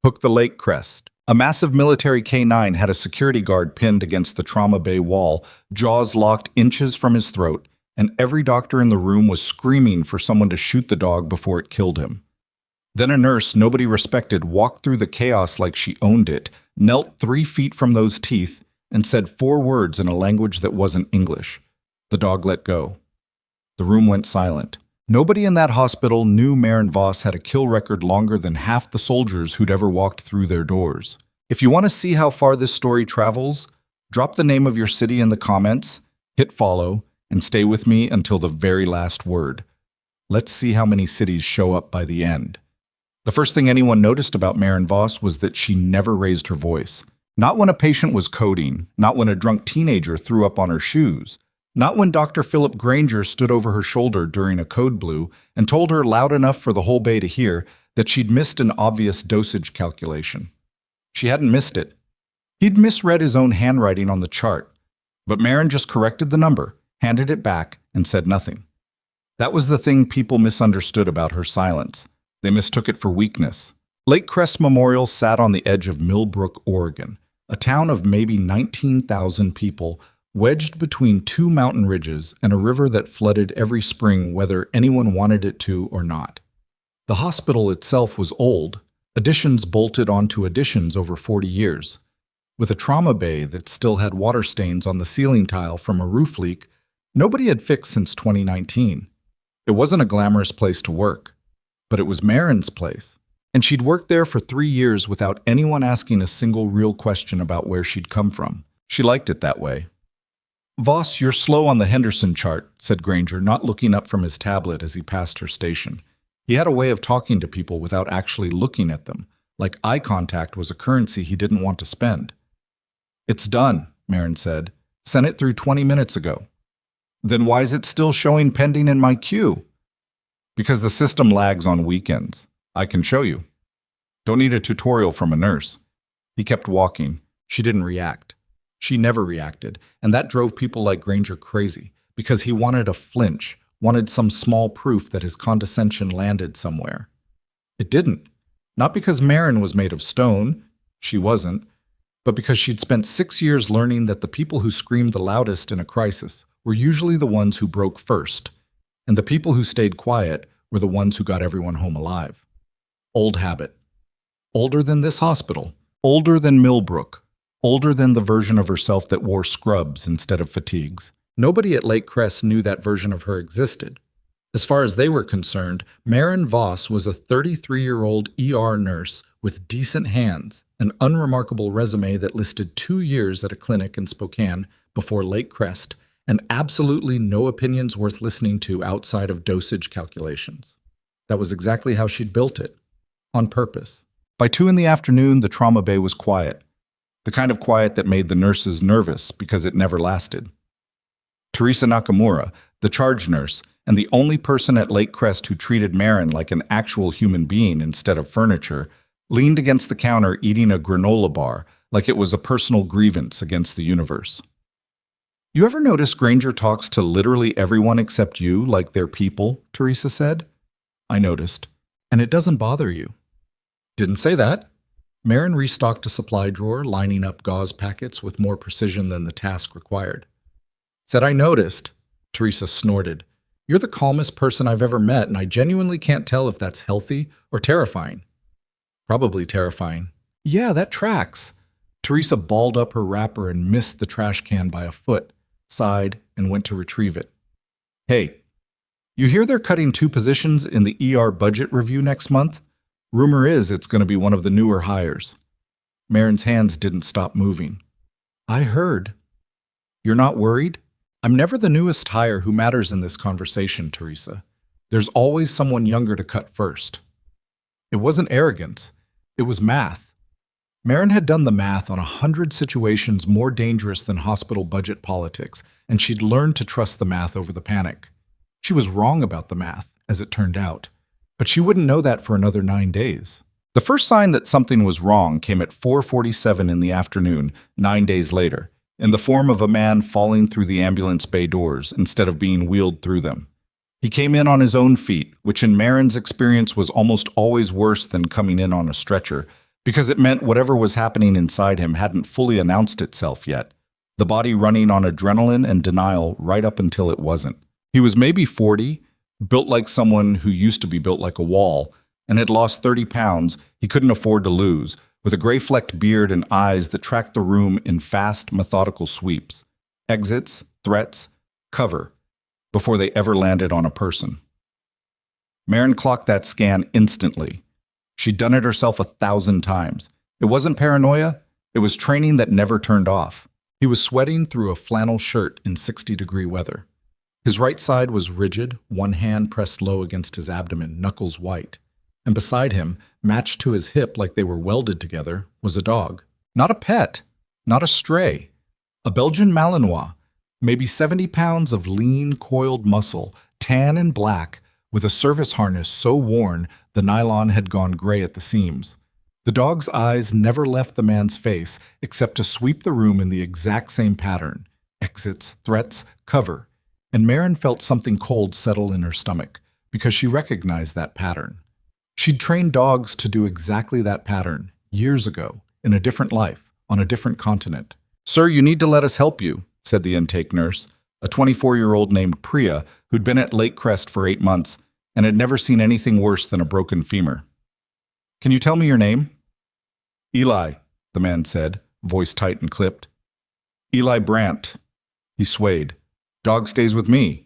Hook the Lake Crest. A massive military K9 had a security guard pinned against the trauma bay wall, jaws locked inches from his throat, and every doctor in the room was screaming for someone to shoot the dog before it killed him. Then a nurse nobody respected walked through the chaos like she owned it, knelt 3 feet from those teeth, and said 4 words in a language that wasn't English. The dog let go. The room went silent. Nobody in that hospital knew Maren Voss had a kill record longer than half the soldiers who'd ever walked through their doors. If you want to see how far this story travels, drop the name of your city in the comments, hit follow, and stay with me until the very last word. Let's see how many cities show up by the end. The first thing anyone noticed about Maren Voss was that she never raised her voice. Not when a patient was coding, not when a drunk teenager threw up on her shoes, not when Dr. Philip Granger stood over her shoulder during a code blue and told her loud enough for the whole bay to hear that she'd missed an obvious dosage calculation. She hadn't missed it. He'd misread his own handwriting on the chart, but Maren just corrected the number, handed it back, and said nothing. That was the thing people misunderstood about her silence. They mistook it for weakness. Lake Crest Memorial sat on the edge of Millbrook, Oregon, a town of maybe 19,000 people, wedged between 2 mountain ridges and a river that flooded every spring whether anyone wanted it to or not. The hospital itself was old, additions bolted onto additions over 40 years. With a trauma bay that still had water stains on the ceiling tile from a roof leak nobody had fixed since 2019. It wasn't a glamorous place to work, but it was Maren's place, and she'd worked there for 3 years without anyone asking a single real question about where she'd come from. She liked it that way. "Voss, you're slow on the Henderson chart," said Granger, not looking up from his tablet as he passed her station. He had a way of talking to people without actually looking at them, like eye contact was a currency he didn't want to spend. "It's done," Maren said. "Sent it through 20 minutes ago." "Then why is it still showing pending in my queue?" "Because the system lags on weekends. I can show you. Don't need a tutorial from a nurse." He kept walking. She didn't react. She never reacted, and that drove people like Granger crazy, because he wanted a flinch, wanted some small proof that his condescension landed somewhere. It didn't. Not because Maren was made of stone, she wasn't, but because she'd spent 6 years learning that the people who screamed the loudest in a crisis were usually the ones who broke first, and the people who stayed quiet were the ones who got everyone home alive. Old habit. Older than this hospital. Older than Millbrook. Older than the version of herself that wore scrubs instead of fatigues. Nobody at Lake Crest knew that version of her existed. As far as they were concerned, Maren Voss was a 33-year-old ER nurse with decent hands, an unremarkable resume that listed 2 years at a clinic in Spokane before Lake Crest, and absolutely no opinions worth listening to outside of dosage calculations. That was exactly how she'd built it. On purpose. By 2 in the afternoon, the trauma bay was quiet. The kind of quiet that made the nurses nervous because it never lasted. Teresa Nakamura, the charge nurse, and the only person at Lake Crest who treated Maren like an actual human being instead of furniture, leaned against the counter eating a granola bar like it was a personal grievance against the universe. "You ever notice Granger talks to literally everyone except you like they're people?" Teresa said. "I noticed. And it doesn't bother you." "Didn't say that." Maren restocked a supply drawer, lining up gauze packets with more precision than the task required. "Said I noticed." Teresa snorted. "You're the calmest person I've ever met, and I genuinely can't tell if that's healthy or terrifying." "Probably terrifying." "Yeah, that tracks." Teresa balled up her wrapper and missed the trash can by a foot, sighed, and went to retrieve it. "Hey, you hear they're cutting 2 positions in the ER budget review next month? Rumor is it's going to be one of the newer hires." Maren's hands didn't stop moving. "I heard." "You're not worried?" "I'm never the newest hire who matters in this conversation, Teresa. There's always someone younger to cut first." It wasn't arrogance. It was math. Maren had done the math on 100 situations more dangerous than hospital budget politics, and she'd learned to trust the math over the panic. She was wrong about the math, as it turned out, but she wouldn't know that for another 9 days. The first sign that something was wrong came at 4:47 in the afternoon, 9 days later, in the form of a man falling through the ambulance bay doors instead of being wheeled through them. He came in on his own feet, which in Maren's experience was almost always worse than coming in on a stretcher, because it meant whatever was happening inside him hadn't fully announced itself yet, the body running on adrenaline and denial right up until it wasn't. He was maybe 40, built like someone who used to be built like a wall, and had lost 30 pounds he couldn't afford to lose, with a gray-flecked beard and eyes that tracked the room in fast, methodical sweeps. Exits, threats, cover, before they ever landed on a person. Marin clocked that scan instantly. She'd done it herself 1,000 times. It wasn't paranoia, it was training that never turned off. He was sweating through a flannel shirt in 60-degree weather. His right side was rigid, one hand pressed low against his abdomen, knuckles white. And beside him, matched to his hip like they were welded together, was a dog. Not a pet, not a stray. A Belgian Malinois, maybe 70 pounds of lean, coiled muscle, tan and black, with a service harness so worn the nylon had gone gray at the seams. The dog's eyes never left the man's face except to sweep the room in the exact same pattern. Exits, threats, cover. And Marin felt something cold settle in her stomach, because she recognized that pattern. She'd trained dogs to do exactly that pattern, years ago, in a different life, on a different continent. "Sir, you need to let us help you," said the intake nurse, a 24-year-old named Priya who'd been at Lake Crest for 8 months and had never seen anything worse than a broken femur. "Can you tell me your name?" "Eli," the man said, voice tight and clipped. "Eli Brandt." He swayed. "Dog stays with me."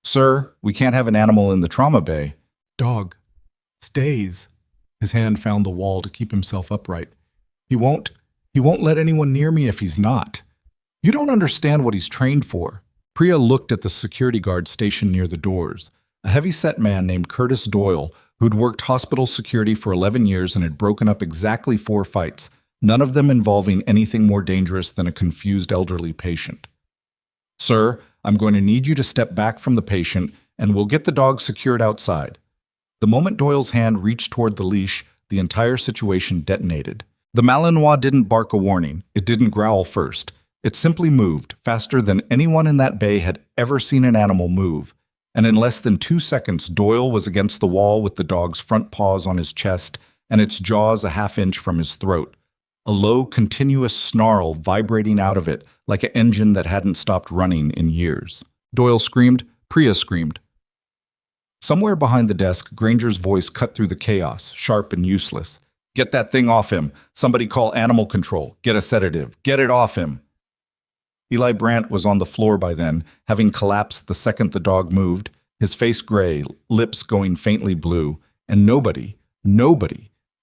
"Sir, we can't have an animal in the trauma bay." "Dog stays." His hand found the wall to keep himself upright. He won't let anyone near me if he's not. You don't understand what he's trained for." Priya looked at the security guard stationed near the doors, a heavy-set man named Curtis Doyle, who'd worked hospital security for 11 years and had broken up exactly 4 fights, none of them involving anything more dangerous than a confused elderly patient. "Sir, I'm going to need you to step back from the patient, and we'll get the dog secured outside." The moment Doyle's hand reached toward the leash, the entire situation detonated. The Malinois didn't bark a warning. It didn't growl first. It simply moved, faster than anyone in that bay had ever seen an animal move. And in less than 2 seconds, Doyle was against the wall with the dog's front paws on his chest and its jaws a half-inch from his throat. A low, continuous snarl vibrating out of it like an engine that hadn't stopped running in years. Doyle screamed. Priya screamed. Somewhere behind the desk, Granger's voice cut through the chaos, sharp and useless. "Get that thing off him. Somebody call animal control. Get a sedative. Get it off him." Eli Brandt was on the floor by then, having collapsed the second the dog moved, his face gray, lips going faintly blue, and nobody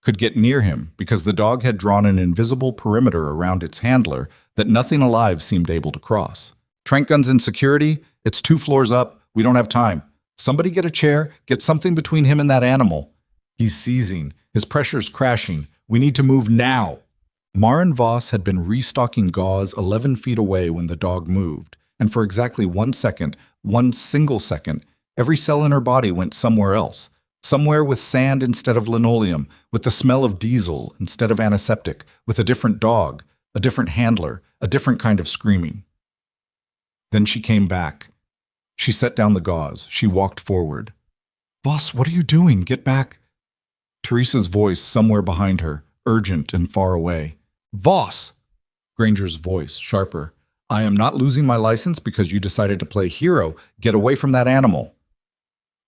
could get near him because the dog had drawn an invisible perimeter around its handler that nothing alive seemed able to cross. "Trank guns in security? It's 2 floors up. We don't have time. Somebody get a chair, get something between him and that animal. He's seizing. His pressure's crashing. We need to move now." Marin Voss had been restocking gauze 11 feet away when the dog moved, and for exactly 1 second, 1 single second, every cell in her body went somewhere else. Somewhere with sand instead of linoleum, with the smell of diesel instead of antiseptic, with a different dog, a different handler, a different kind of screaming. Then she came back. She set down the gauze. She walked forward. "Voss, what are you doing? Get back." Teresa's voice somewhere behind her, urgent and far away. "Voss!" Granger's voice, sharper. "I am not losing my license because you decided to play hero. Get away from that animal."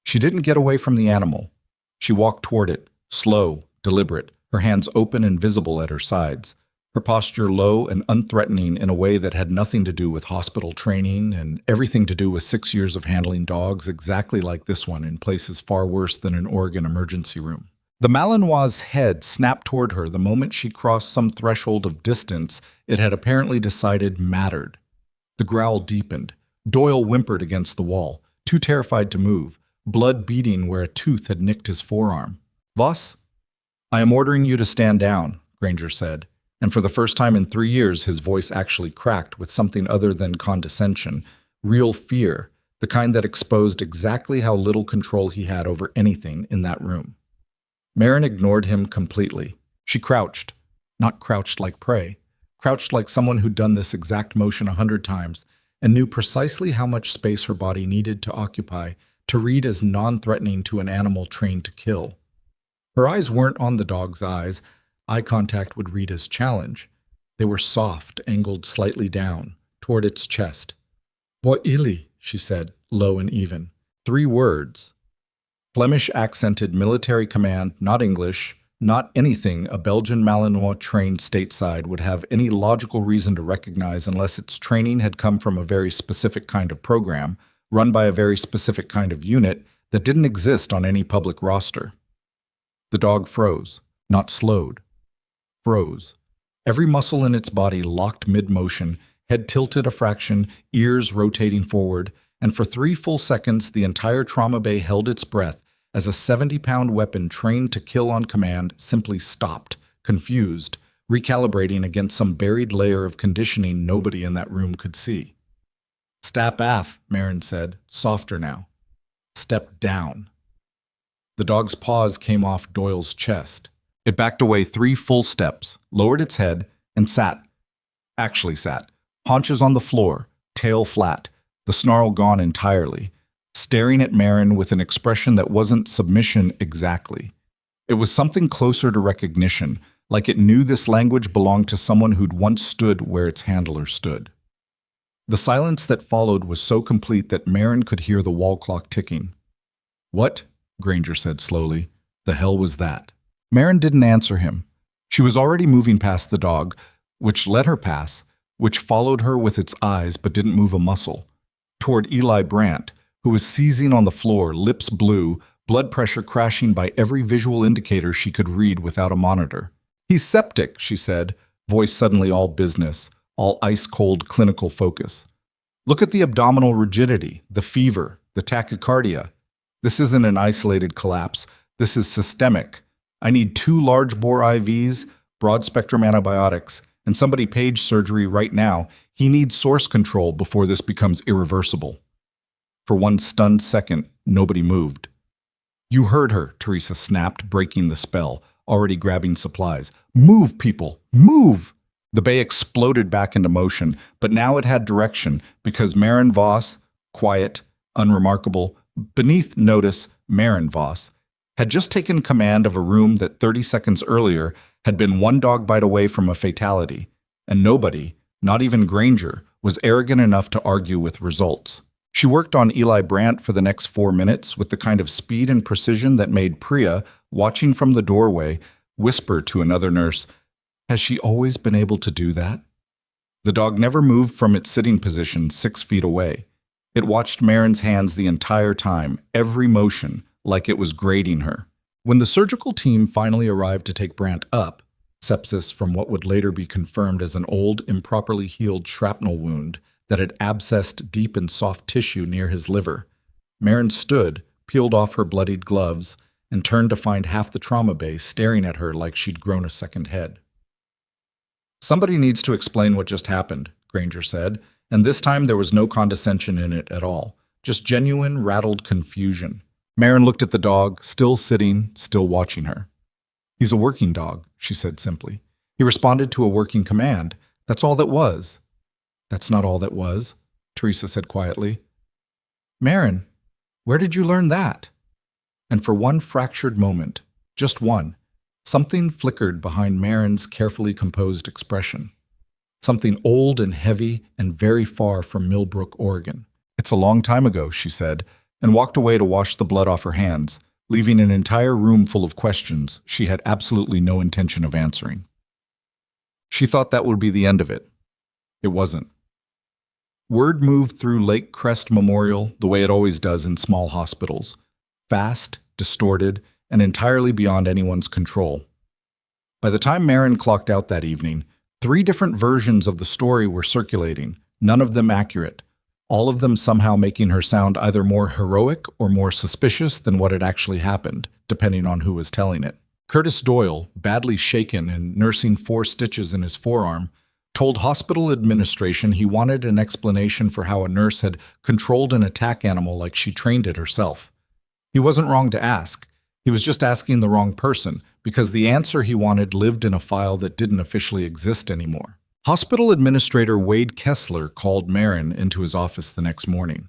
She didn't get away from the animal. She walked toward it, slow, deliberate, her hands open and visible at her sides, her posture low and unthreatening in a way that had nothing to do with hospital training and everything to do with 6 years of handling dogs exactly like this one in places far worse than an Oregon emergency room. The Malinois' head snapped toward her the moment she crossed some threshold of distance it had apparently decided mattered. The growl deepened. Doyle whimpered against the wall, too terrified to move, blood beating where a tooth had nicked his forearm. "Voss, I am ordering you to stand down," Granger said, and for the first time in 3 years his voice actually cracked with something other than condescension, real fear, the kind that exposed exactly how little control he had over anything in that room. Marin ignored him completely. She crouched, not crouched like prey, crouched like someone who'd done this exact motion 100 times and knew precisely how much space her body needed to occupy to read as non-threatening to an animal trained to kill. Her eyes weren't on the dog's eyes Eye contact would read as challenge. They were soft, angled slightly down, toward its chest. "What illy?" she said, low and even. 3 words. Flemish-accented military command, not English, not anything a Belgian Malinois trained stateside would have any logical reason to recognize unless its training had come from a very specific kind of program, run by a very specific kind of unit that didn't exist on any public roster. The dog froze, not slowed. Froze. Every muscle in its body locked mid-motion, head tilted a fraction, ears rotating forward, and for 3 full seconds the entire trauma bay held its breath as a 70-pound weapon trained to kill on command simply stopped, confused, recalibrating against some buried layer of conditioning nobody in that room could see. "Step aff," Marin said, softer now. "Step down." The dog's paws came off Doyle's chest. It backed away 3 full steps, lowered its head, and sat, haunches on the floor, tail flat, the snarl gone entirely, staring at Marin with an expression that wasn't submission exactly. It was something closer to recognition, like it knew this language belonged to someone who'd once stood where its handler stood. The silence that followed was so complete that Marin could hear the wall clock ticking. "What?" Granger said slowly. "The hell was that?" Marin didn't answer him. She was already moving past the dog, which let her pass, which followed her with its eyes but didn't move a muscle, toward Eli Brandt, who was seizing on the floor, lips blue, blood pressure crashing by every visual indicator she could read without a monitor. "He's septic," she said, voice suddenly all business, all ice-cold clinical focus. "Look at the abdominal rigidity, the fever, the tachycardia. This isn't an isolated collapse. This is systemic. I need 2 large-bore IVs, broad-spectrum antibiotics, and somebody page surgery right now. He needs source control before this becomes irreversible." For 1 stunned second, nobody moved. "You heard her," Teresa snapped, breaking the spell, already grabbing supplies. "Move, people! Move!" The bay exploded back into motion, but now it had direction, because Marin Voss, quiet, unremarkable, beneath notice Marin Voss, had just taken command of a room that 30 seconds earlier had been 1 dog bite away from a fatality, and nobody, not even Granger, was arrogant enough to argue with results. She worked on Eli Brandt for the next 4 minutes with the kind of speed and precision that made Priya, watching from the doorway, whisper to another nurse, "Has she always been able to do that?" The dog never moved from its sitting position 6 feet away. It watched Marin's hands the entire time, every motion, like it was grading her. When the surgical team finally arrived to take Brandt up, sepsis from what would later be confirmed as an old, improperly healed shrapnel wound that had abscessed deep in soft tissue near his liver, Marin stood, peeled off her bloodied gloves, and turned to find half the trauma bay staring at her like she'd grown a second head. "Somebody needs to explain what just happened," Granger said, and this time there was no condescension in it at all, just genuine, rattled confusion. Marin looked at the dog, still sitting, still watching her. "He's a working dog," she said simply. "He responded to a working command. That's all that was." "That's not all that was," Teresa said quietly. "Marin, where did you learn that?" And for 1 fractured moment, just one, something flickered behind Marin's carefully composed expression. Something old and heavy and very far from Millbrook, Oregon. "It's a long time ago," she said, and walked away to wash the blood off her hands, leaving an entire room full of questions she had absolutely no intention of answering. She thought that would be the end of it. It wasn't. Word moved through Lake Crest Memorial the way it always does in small hospitals, fast, distorted, and entirely beyond anyone's control. By the time Marin clocked out that evening, 3 different versions of the story were circulating, none of them accurate, all of them somehow making her sound either more heroic or more suspicious than what had actually happened, depending on who was telling it. Curtis Doyle, badly shaken and nursing 4 stitches in his forearm, told hospital administration he wanted an explanation for how a nurse had controlled an attack animal like she trained it herself. He wasn't wrong to ask. He was just asking the wrong person, because the answer he wanted lived in a file that didn't officially exist anymore. Hospital Administrator Wade Kessler called Marin into his office the next morning.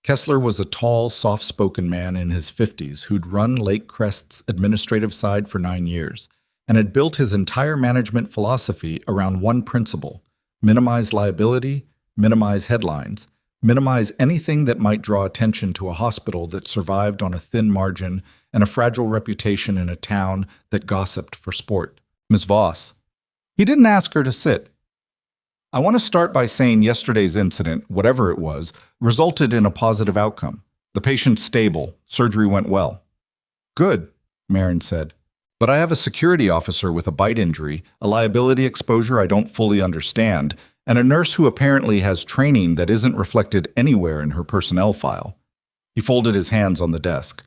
Kessler was a tall, soft-spoken man in his 50s who'd run Lake Crest's administrative side for 9 years. and had built his entire management philosophy around one principle: minimize liability, minimize headlines, minimize anything that might draw attention to a hospital that survived on a thin margin and a fragile reputation in a town that gossiped for sport. Ms. Voss. He didn't ask her to sit. I want to start by saying yesterday's incident, whatever it was, resulted in a positive outcome. The patient's stable. Surgery went well. Good, Marin said. But I have a security officer with a bite injury, a liability exposure I don't fully understand, and a nurse who apparently has training that isn't reflected anywhere in her personnel file. He folded his hands on the desk.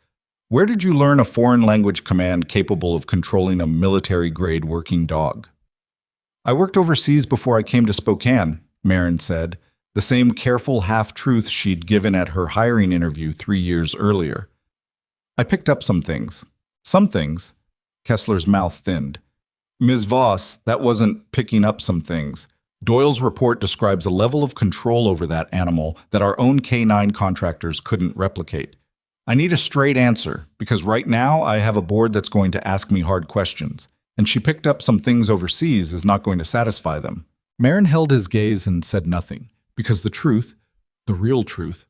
Where did you learn a foreign language command capable of controlling a military-grade working dog? I worked overseas before I came to Spokane, Marin said, the same careful half-truth she'd given at her hiring interview 3 years earlier. I picked up some things. Some things. Kessler's mouth thinned. Ms. Voss, that wasn't picking up some things. Doyle's report describes a level of control over that animal that our own K9 contractors couldn't replicate. I need a straight answer, because right now I have a board that's going to ask me hard questions, and she picked up some things overseas is not going to satisfy them. Marin held his gaze and said nothing, because the truth, the real truth,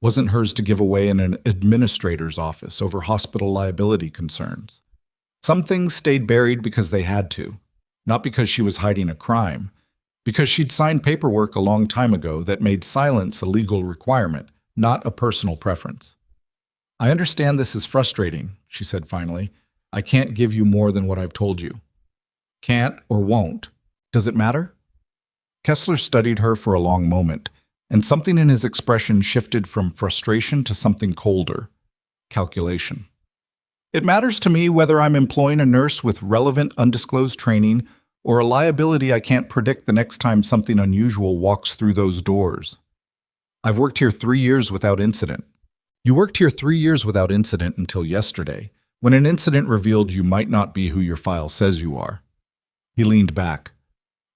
wasn't hers to give away in an administrator's office over hospital liability concerns. Some things stayed buried because they had to, not because she was hiding a crime, because she'd signed paperwork a long time ago that made silence a legal requirement, not a personal preference. I understand this is frustrating, she said finally. I can't give you more than what I've told you. Can't or won't. Does it matter? Kessler studied her for a long moment, and something in his expression shifted from frustration to something colder: calculation. It matters to me whether I'm employing a nurse with relevant undisclosed training or a liability I can't predict the next time something unusual walks through those doors. I've worked here 3 years without incident. You worked here 3 years without incident until yesterday, when an incident revealed you might not be who your file says you are. He leaned back.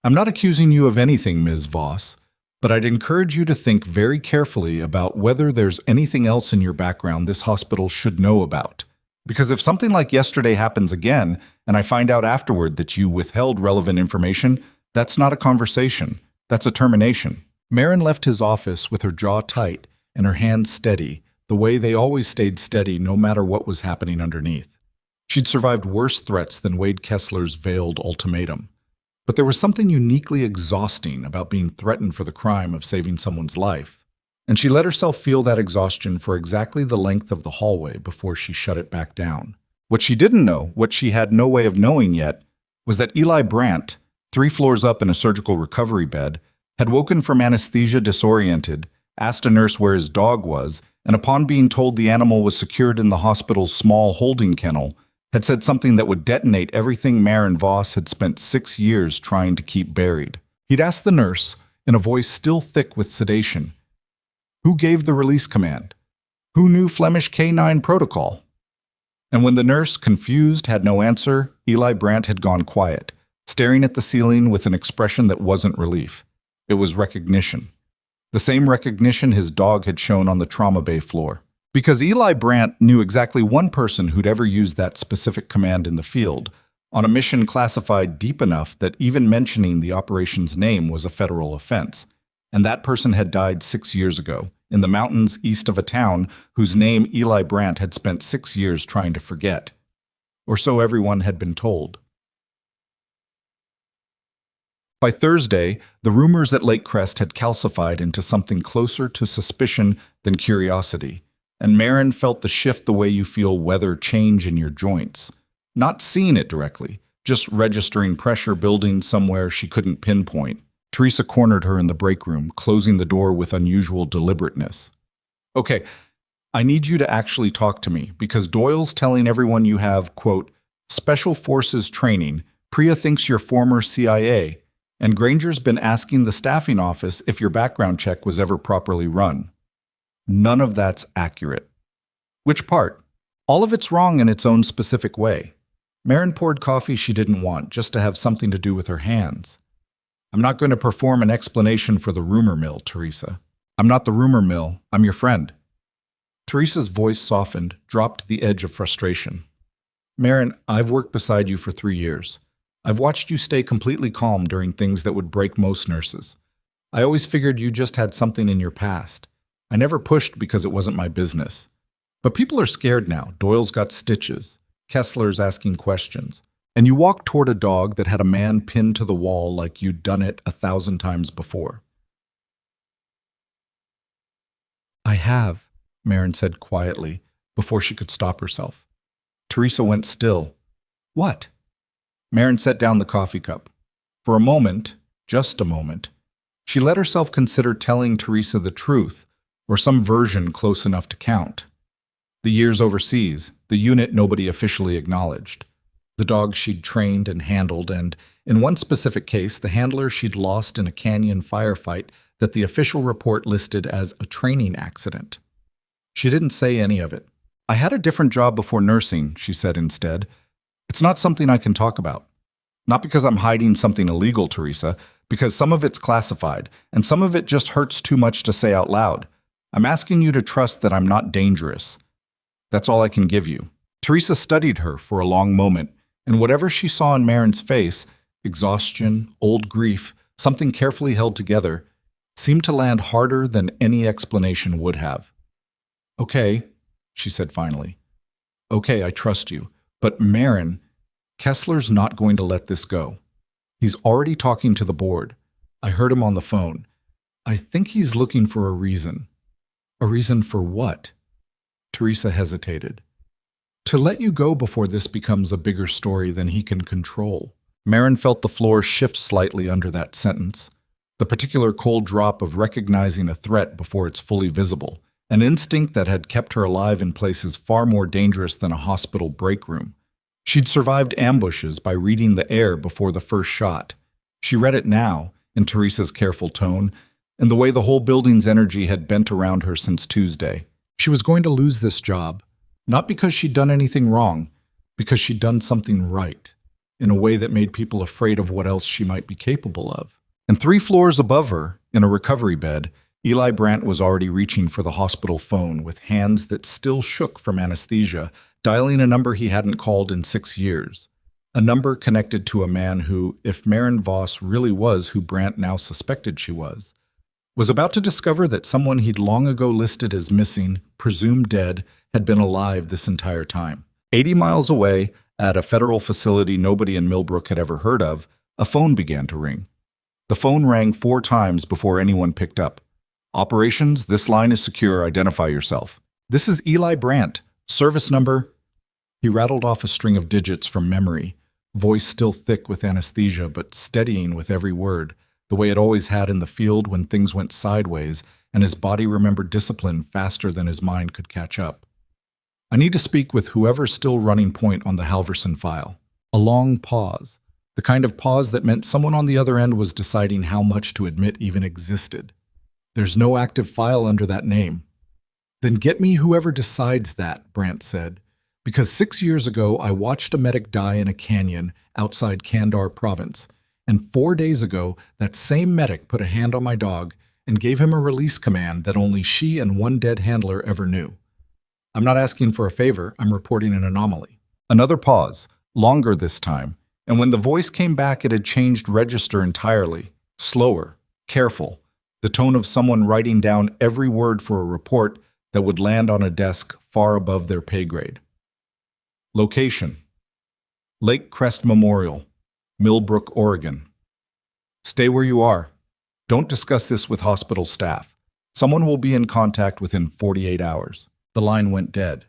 I'm not accusing you of anything, Ms. Voss, but I'd encourage you to think very carefully about whether there's anything else in your background this hospital should know about. Because if something like yesterday happens again, and I find out afterward that you withheld relevant information, that's not a conversation. That's a termination. Marin left his office with her jaw tight and her hands steady, the way they always stayed steady no matter what was happening underneath. She'd survived worse threats than Wade Kessler's veiled ultimatum. But there was something uniquely exhausting about being threatened for the crime of saving someone's life. And she let herself feel that exhaustion for exactly the length of the hallway before she shut it back down. What she didn't know, what she had no way of knowing yet, was that Eli Brandt, 3 floors up in a surgical recovery bed, had woken from anesthesia disoriented, asked a nurse where his dog was, and upon being told the animal was secured in the hospital's small holding kennel, had said something that would detonate everything Marin Voss had spent 6 years trying to keep buried. He'd asked the nurse, in a voice still thick with sedation, who gave the release command? Who knew Flemish K9 protocol? And when the nurse, confused, had no answer, Eli Brandt had gone quiet, staring at the ceiling with an expression that wasn't relief. It was recognition. The same recognition his dog had shown on the trauma bay floor. Because Eli Brandt knew exactly one person who'd ever used that specific command in the field, on a mission classified deep enough that even mentioning the operation's name was a federal offense. And that person had died 6 years ago, in the mountains east of a town whose name Eli Brandt had spent 6 years trying to forget. Or so everyone had been told. By Thursday, the rumors at Lake Crest had calcified into something closer to suspicion than curiosity, and Marin felt the shift the way you feel weather change in your joints. Not seeing it directly, just registering pressure building somewhere she couldn't pinpoint. Teresa cornered her in the break room, closing the door with unusual deliberateness. Okay, I need you to actually talk to me, because Doyle's telling everyone you have, quote, special forces training. Priya thinks you're former CIA, and Granger's been asking the staffing office if your background check was ever properly run. None of that's accurate. Which part? All of it's wrong in its own specific way. Marin poured coffee she didn't want, just to have something to do with her hands. I'm not going to perform an explanation for the rumor mill, Teresa. I'm not the rumor mill. I'm your friend. Teresa's voice softened, dropped to the edge of frustration. Marin, I've worked beside you for 3 years. I've watched you stay completely calm during things that would break most nurses. I always figured you just had something in your past. I never pushed because it wasn't my business. But people are scared now. Doyle's got stitches. Kessler's asking questions. And you walked toward a dog that had a man pinned to the wall like you'd done it 1,000 times before. I have, Marin said quietly, before she could stop herself. Teresa went still. What? Marin set down the coffee cup. For a moment, just a moment, she let herself consider telling Teresa the truth, or some version close enough to count. The years overseas, the unit nobody officially acknowledged, the dog she'd trained and handled, and, in one specific case, the handler she'd lost in a canyon firefight that the official report listed as a training accident. She didn't say any of it. I had a different job before nursing, she said instead. It's not something I can talk about. Not because I'm hiding something illegal, Teresa, because some of it's classified, and some of it just hurts too much to say out loud. I'm asking you to trust that I'm not dangerous. That's all I can give you. Teresa studied her for a long moment, and whatever she saw in Marin's face, exhaustion, old grief, something carefully held together, seemed to land harder than any explanation would have. Okay, she said finally. Okay, I trust you. But Marin, Kessler's not going to let this go. He's already talking to the board. I heard him on the phone. I think he's looking for a reason. A reason for what? Teresa hesitated. To let you go before this becomes a bigger story than he can control. Marin felt the floor shift slightly under that sentence. The particular cold drop of recognizing a threat before it's fully visible. An instinct that had kept her alive in places far more dangerous than a hospital break room. She'd survived ambushes by reading the air before the first shot. She read it now, in Teresa's careful tone, and the way the whole building's energy had bent around her since Tuesday. She was going to lose this job, not because she'd done anything wrong, because she'd done something right, in a way that made people afraid of what else she might be capable of. And 3 floors above her, in a recovery bed, Eli Brandt was already reaching for the hospital phone with hands that still shook from anesthesia, dialing a number he hadn't called in 6 years. A number connected to a man who, if Marin Voss really was who Brandt now suspected she was about to discover that someone he'd long ago listed as missing, presumed dead, had been alive this entire time. 80 miles away, at a federal facility nobody in Millbrook had ever heard of, a phone began to ring. The phone rang 4 times before anyone picked up. Operations, this line is secure, identify yourself. This is Eli Brandt, service number. He rattled off a string of digits from memory, voice still thick with anesthesia but steadying with every word, the way it always had in the field when things went sideways and his body remembered discipline faster than his mind could catch up. I need to speak with whoever's still running point on the Halverson file. A long pause, the kind of pause that meant someone on the other end was deciding how much to admit even existed. There's no active file under that name. Then get me whoever decides that, Brandt said, because 6 years ago I watched a medic die in a canyon outside Kandar province, and 4 days ago that same medic put a hand on my dog and gave him a release command that only she and one dead handler ever knew. I'm not asking for a favor, I'm reporting an anomaly. Another pause, longer this time, and when the voice came back it had changed register entirely, slower, careful, the tone of someone writing down every word for a report that would land on a desk far above their pay grade. Location: Lake Crest Memorial, Millbrook, Oregon. Stay where you are. Don't discuss this with hospital staff. Someone will be in contact within 48 hours. The line went dead.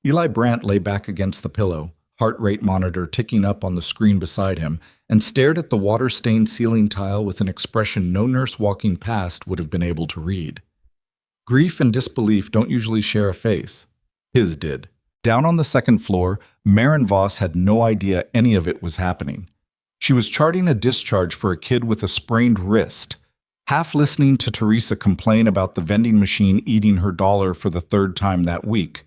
Eli Brandt lay back against the pillow, heart rate monitor ticking up on the screen beside him, and stared at the water-stained ceiling tile with an expression no nurse walking past would have been able to read. Grief and disbelief don't usually share a face. His did. Down on the second floor, Marin Voss had no idea any of it was happening. She was charting a discharge for a kid with a sprained wrist, half listening to Teresa complain about the vending machine eating her dollar for the 3rd time that week,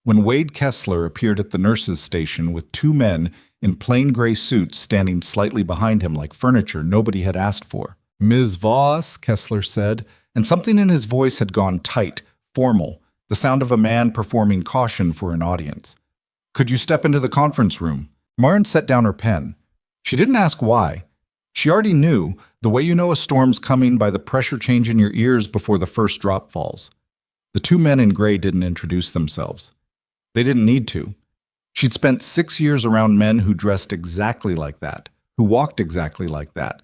when Wade Kessler appeared at the nurse's station with 2 men in plain gray suits standing slightly behind him like furniture nobody had asked for. Ms. Voss, Kessler said, and something in his voice had gone tight, formal, the sound of a man performing caution for an audience. Could you step into the conference room? Marin set down her pen. She didn't ask why. She already knew, the way you know a storm's coming by the pressure change in your ears before the first drop falls. The two men in gray didn't introduce themselves. They didn't need to. She'd spent 6 years around men who dressed exactly like that, who walked exactly like that,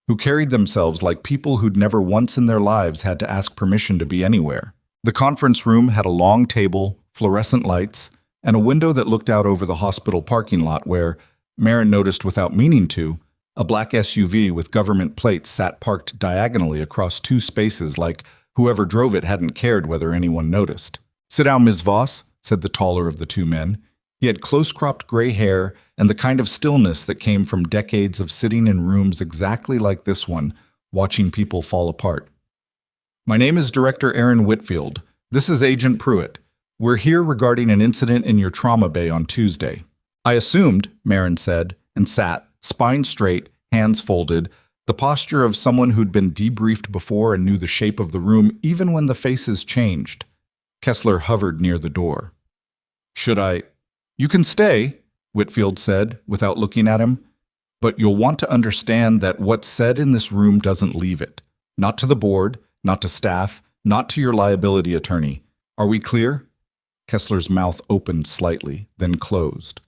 who carried themselves like people who'd never once in their lives had to ask permission to be anywhere. The conference room had a long table, fluorescent lights, and a window that looked out over the hospital parking lot where, Marin noticed without meaning to, a black SUV with government plates sat parked diagonally across two spaces like whoever drove it hadn't cared whether anyone noticed. "Sit down, Ms. Voss," said the taller of the two men. He had close-cropped gray hair and the kind of stillness that came from decades of sitting in rooms exactly like this one, watching people fall apart. "My name is Director Aaron Whitfield. This is Agent Pruitt. We're here regarding an incident in your trauma bay on Tuesday." "I assumed," Marin said, and sat, spine straight, hands folded, the posture of someone who'd been debriefed before and knew the shape of the room even when the faces changed. Kessler hovered near the door. "Should I—" "You can stay," Whitfield said, without looking at him. "But you'll want to understand that what's said in this room doesn't leave it. Not to the board, not to staff, not to your liability attorney. Are we clear?" Kessler's mouth opened slightly, then closed.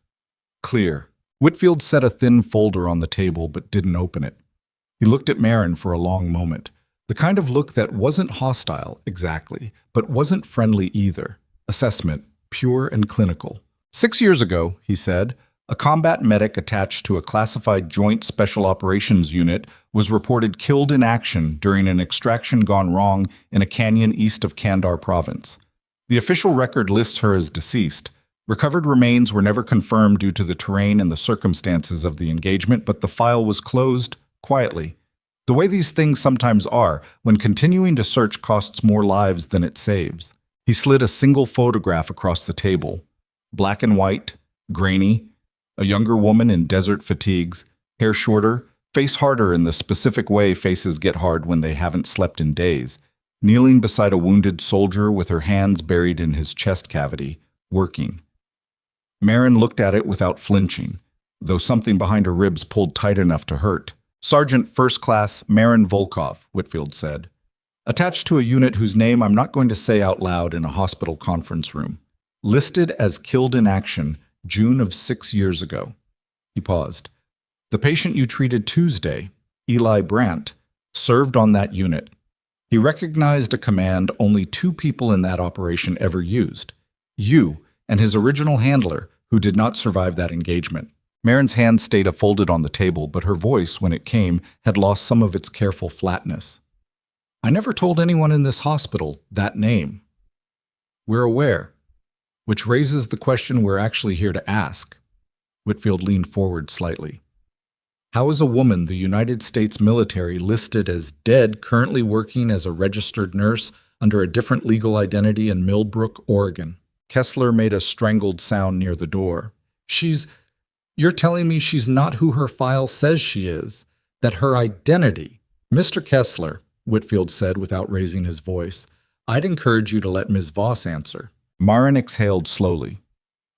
"Clear." Whitfield set a thin folder on the table but didn't open it. He looked at Marin for a long moment, the kind of look that wasn't hostile, exactly, but wasn't friendly either. Assessment, pure and clinical. 6 years ago, he said, a combat medic attached to a classified Joint Special Operations Unit was reported killed in action during an extraction gone wrong in a canyon east of Kandar Province. The official record lists her as deceased. Recovered remains were never confirmed due to the terrain and the circumstances of the engagement, but the file was closed quietly. The way these things sometimes are, when continuing to search costs more lives than it saves. He slid a single photograph across the table. Black and white, grainy, a younger woman in desert fatigues, hair shorter, face harder in the specific way faces get hard when they haven't slept in days, kneeling beside a wounded soldier with her hands buried in his chest cavity, working. Marin looked at it without flinching, though something behind her ribs pulled tight enough to hurt. "Sergeant First Class Marin Volkov," Whitfield said. "Attached to a unit whose name I'm not going to say out loud in a hospital conference room. Listed as killed in action, June of 6 years ago." He paused. "The patient you treated Tuesday, Eli Brandt, served on that unit. He recognized a command only 2 people in that operation ever used. You and his original handler, who did not survive that engagement." Marin's hand stayed folded on the table, but her voice, when it came, had lost some of its careful flatness. "I never told anyone in this hospital that name. We're aware. Which raises the question we're actually here to ask." Whitfield leaned forward slightly. "How is a woman the United States military listed as dead currently working as a registered nurse under a different legal identity in Millbrook, Oregon?" Kessler made a strangled sound near the door. You're telling me she's not who her file says she is, that her identity—" "Mr. Kessler," Whitfield said without raising his voice, "I'd encourage you to let Ms. Voss answer." Marin exhaled slowly.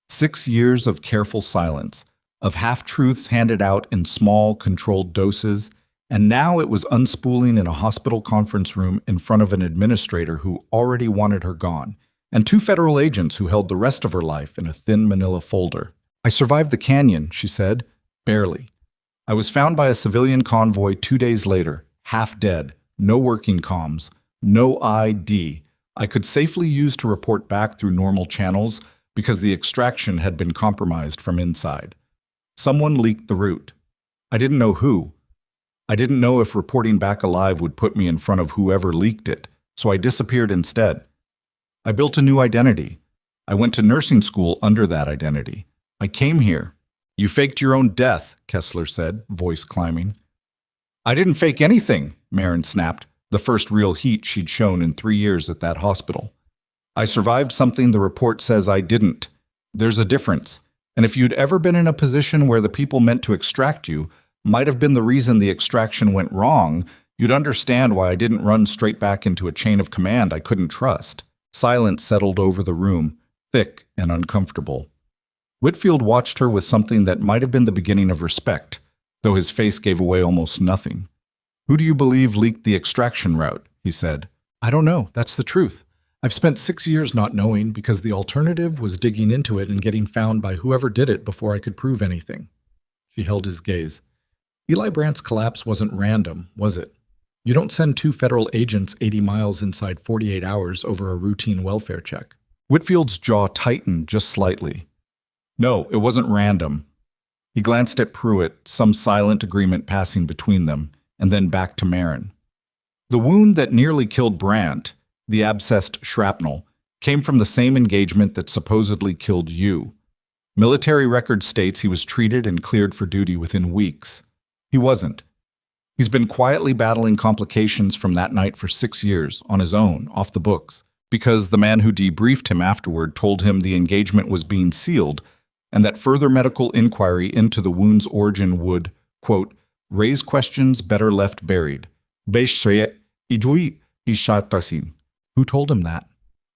6 years of careful silence, of half-truths handed out in small, controlled doses, and now it was unspooling in a hospital conference room in front of an administrator who already wanted her gone, and 2 federal agents who held the rest of her life in a thin manila folder. "I survived the canyon," she said. "Barely. I was found by a civilian convoy 2 days later, half dead, no working comms, no ID. I could safely use to report back through normal channels because the extraction had been compromised from inside. Someone leaked the route. I didn't know who. I didn't know if reporting back alive would put me in front of whoever leaked it, so I disappeared instead. I built a new identity. I went to nursing school under that identity. I came here." "You faked your own death," Kessler said, voice climbing. "I didn't fake anything," Marin snapped, the first real heat she'd shown in 3 years at that hospital. "I survived something the report says I didn't. There's a difference. And if you'd ever been in a position where the people meant to extract you might have been the reason the extraction went wrong, you'd understand why I didn't run straight back into a chain of command I couldn't trust." Silence settled over the room, thick and uncomfortable. Whitfield watched her with something that might have been the beginning of respect, though his face gave away almost nothing. "Who do you believe leaked the extraction route?" he said. "I don't know. That's the truth. I've spent 6 years not knowing because the alternative was digging into it and getting found by whoever did it before I could prove anything." She held his gaze. "Eli Brandt's collapse wasn't random, was it? You don't send 2 federal agents 80 miles inside 48 hours over a routine welfare check." Whitfield's jaw tightened just slightly. "No, it wasn't random." He glanced at Pruitt, some silent agreement passing between them, and then back to Marin. "The wound that nearly killed Brandt, the abscessed shrapnel, came from the same engagement that supposedly killed you. Military record states he was treated and cleared for duty within weeks. He wasn't. He's been quietly battling complications from that night for 6 years, on his own, off the books, because the man who debriefed him afterward told him the engagement was being sealed and that further medical inquiry into the wound's origin would, quote, raise questions better left buried. Who told him that?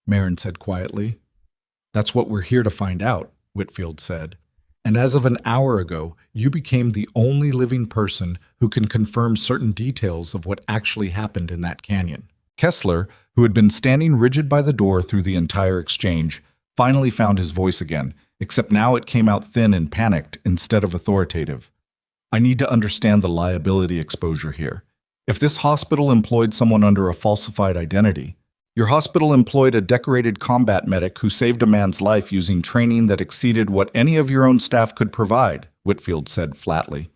Marin said quietly. That's what we're here to find out, Whitfield said. And as of an hour ago, you became the only living person who can confirm certain details of what actually happened in that canyon. Kessler, who had been standing rigid by the door through the entire exchange, finally found his voice again, except now it came out thin and panicked instead of authoritative. I need to understand the liability exposure here. If this hospital employed someone under a falsified identity, your hospital employed a decorated combat medic who saved a man's life using training that exceeded what any of your own staff could provide, Whitfield said flatly.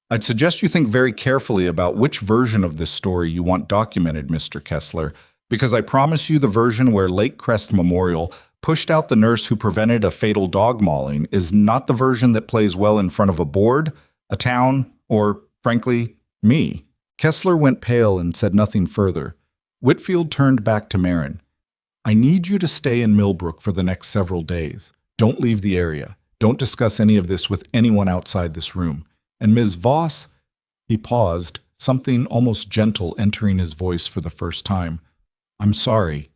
I'd suggest you think very carefully about which version of this story you want documented, Mr. Kessler, because I promise you the version where Lake Crest Memorial pushed out the nurse who prevented a fatal dog mauling is not the version that plays well in front of a board, a town, or, frankly, me. Kessler went pale and said nothing further. Whitfield turned back to Marin. I need you to stay in Millbrook for the next several days. Don't leave the area. Don't discuss any of this with anyone outside this room. And Ms. Voss, he paused, something almost gentle entering his voice for the first time. I'm sorry.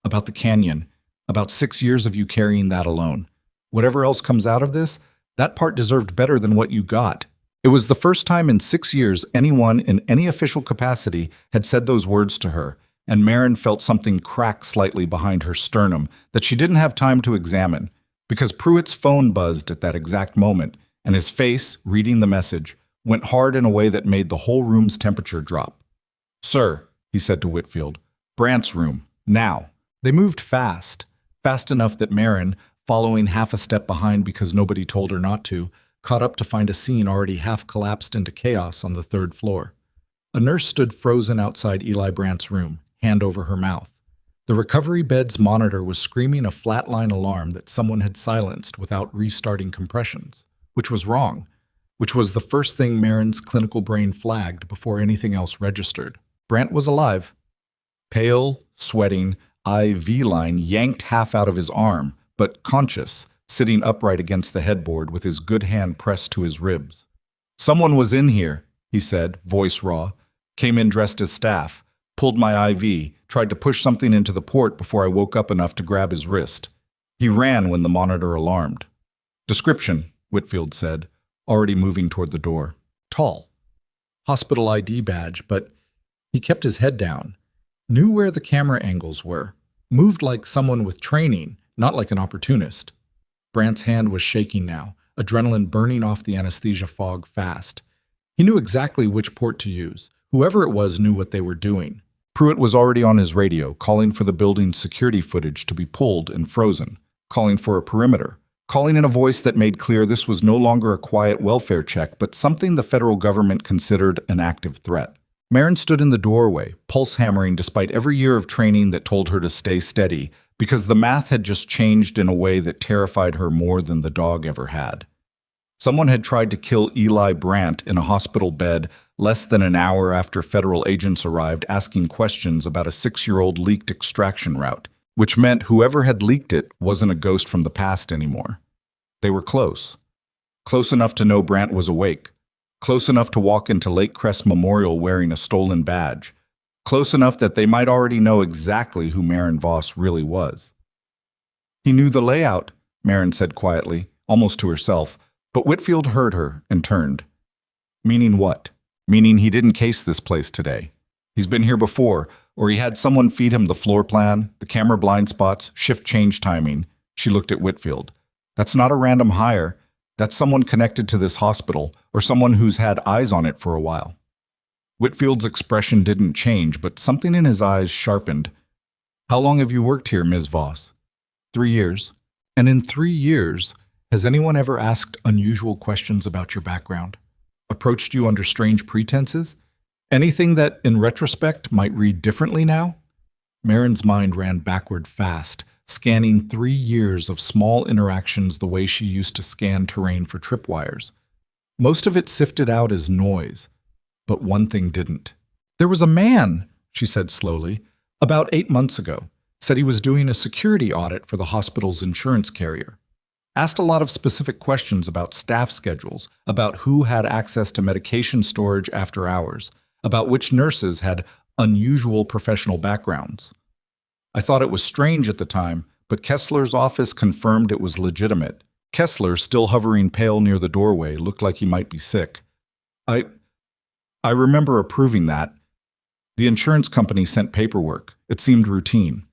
About the canyon. About 6 years of you carrying that alone. Whatever else comes out of this, that part deserved better than what you got. It was the first time in 6 years anyone in any official capacity had said those words to her, and Marin felt something crack slightly behind her sternum that she didn't have time to examine, because Pruitt's phone buzzed at that exact moment, and his face, reading the message, went hard in a way that made the whole room's temperature drop. Sir, he said to Whitfield, Brandt's room, now. They moved fast enough that Marin, following half a step behind because nobody told her not to, caught up to find a scene already half collapsed into chaos on the 3rd floor. A nurse stood frozen outside Eli Brandt's room, hand over her mouth. The recovery bed's monitor was screaming a flatline alarm that someone had silenced without restarting compressions, which was wrong, which was the first thing Marin's clinical brain flagged before anything else registered. Brandt was alive. Pale, sweating, IV line yanked half out of his arm, but conscious, sitting upright against the headboard with his good hand pressed to his ribs. Someone was in here, he said, voice raw. Came in dressed as staff, pulled my IV, tried to push something into the port before I woke up enough to grab his wrist. He ran when the monitor alarmed. Description, Whitfield said, already moving toward the door. Tall. Hospital ID badge, but he kept his head down. Knew where the camera angles were. Moved like someone with training, not like an opportunist. Brandt's hand was shaking now, adrenaline burning off the anesthesia fog fast. He knew exactly which port to use. Whoever it was knew what they were doing. Pruitt was already on his radio, calling for the building's security footage to be pulled and frozen, calling for a perimeter, calling in a voice that made clear this was no longer a quiet welfare check, but something the federal government considered an active threat. Marin stood in the doorway, pulse hammering despite every year of training that told her to stay steady, because the math had just changed in a way that terrified her more than the dog ever had. Someone had tried to kill Eli Brandt in a hospital bed less than an hour after federal agents arrived asking questions about a 6-year-old leaked extraction route, which meant whoever had leaked it wasn't a ghost from the past anymore. They were close. Close enough to know Brandt was awake. Close enough to walk into Lake Crest Memorial wearing a stolen badge. Close enough that they might already know exactly who Marin Voss really was. He knew the layout, Marin said quietly, almost to herself, but Whitfield heard her and turned. Meaning what? Meaning he didn't case this place today. He's been here before, or he had someone feed him the floor plan, the camera blind spots, shift change timing. She looked at Whitfield. That's not a random hire. That's someone connected to this hospital, or someone who's had eyes on it for a while. Whitfield's expression didn't change, but something in his eyes sharpened. How long have you worked here, Ms. Voss? 3 years. And in 3 years, has anyone ever asked unusual questions about your background? Approached you under strange pretenses? Anything that, in retrospect, might read differently now? Marin's mind ran backward fast, scanning 3 years of small interactions the way she used to scan terrain for tripwires. Most of it sifted out as noise, but one thing didn't. There was a man, she said slowly, about 8 months ago, said he was doing a security audit for the hospital's insurance carrier. Asked a lot of specific questions about staff schedules, about who had access to medication storage after hours, about which nurses had unusual professional backgrounds. I thought it was strange at the time, but Kessler's office confirmed it was legitimate. Kessler, still hovering pale near the doorway, looked like he might be sick. I remember approving that. The insurance company sent paperwork. It seemed routine.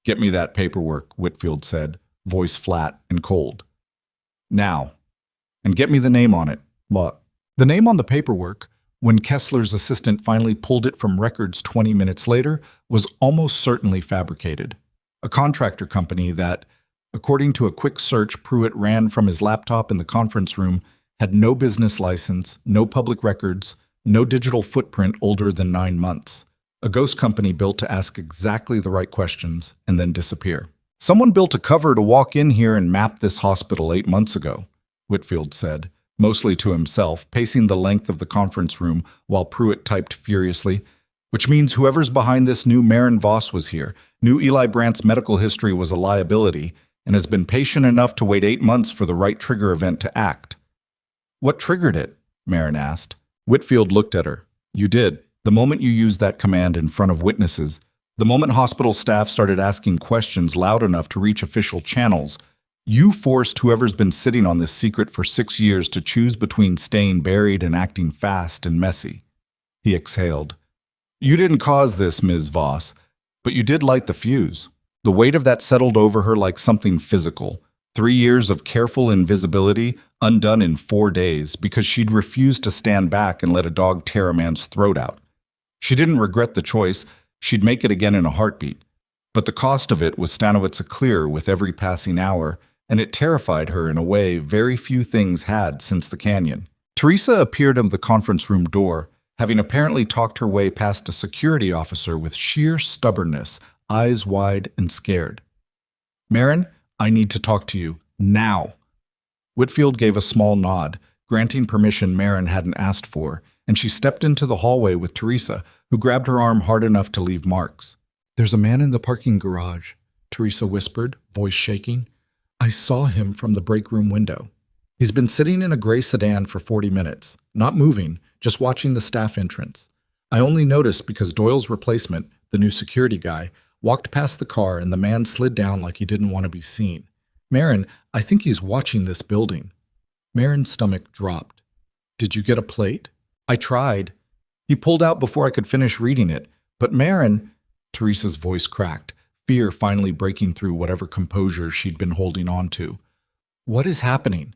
Get me that paperwork, Whitfield said, voice flat and cold. Now. And get me the name on it. What? The name on the paperwork, when Kessler's assistant finally pulled it from records 20 minutes later, was almost certainly fabricated. A contractor company that, according to a quick search Pruitt ran from his laptop in the conference room, had no business license, no public records, no digital footprint older than 9 months. A ghost company built to ask exactly the right questions and then disappear. Someone built a cover to walk in here and map this hospital 8 months ago, Whitfield said, mostly to himself, pacing the length of the conference room while Pruitt typed furiously, which means whoever's behind this knew Marin Voss was here, knew Eli Brandt's medical history was a liability, and has been patient enough to wait 8 months for the right trigger event to act. What triggered it? Marin asked. Whitfield looked at her. You did. The moment you used that command in front of witnesses, the moment hospital staff started asking questions loud enough to reach official channels, you forced whoever's been sitting on this secret for 6 years to choose between staying buried and acting fast and messy. He exhaled. You didn't cause this, Ms. Voss, but you did light the fuse. The weight of that settled over her like something physical. 3 years of careful invisibility undone in 4 days because she'd refused to stand back and let a dog tear a man's throat out. She didn't regret the choice. She'd make it again in a heartbeat. But the cost of it was Stanowitz clear with every passing hour, and it terrified her in a way very few things had since the canyon. Teresa appeared at the conference room door, having apparently talked her way past a security officer with sheer stubbornness, eyes wide and scared. Marin, I need to talk to you, now. Whitfield gave a small nod, granting permission Marin hadn't asked for, and she stepped into the hallway with Teresa, who grabbed her arm hard enough to leave marks. There's a man in the parking garage, Teresa whispered, voice shaking. I saw him from the break room window. He's been sitting in a gray sedan for 40 minutes, not moving, just watching the staff entrance. I only noticed because Doyle's replacement, the new security guy, walked past the car and the man slid down like he didn't want to be seen. Marin, I think he's watching this building. Marin's stomach dropped. Did you get a plate? I tried. He pulled out before I could finish reading it. But Marin, Teresa's voice cracked, fear finally breaking through whatever composure she'd been holding on to. What is happening?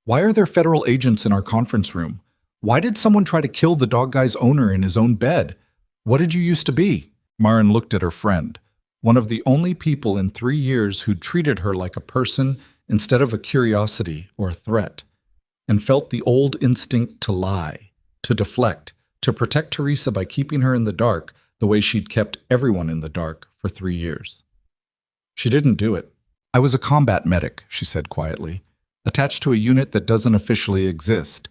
Why are there federal agents in our conference room? Why did someone try to kill the dog guy's owner in his own bed? What did you used to be? Marin looked at her friend, one of the only people in 3 years who'd treated her like a person instead of a curiosity or a threat, and felt the old instinct to lie, to deflect, to protect Teresa by keeping her in the dark the way she'd kept everyone in the dark for 3 years. She didn't do it. I was a combat medic, she said quietly, attached to a unit that doesn't officially exist.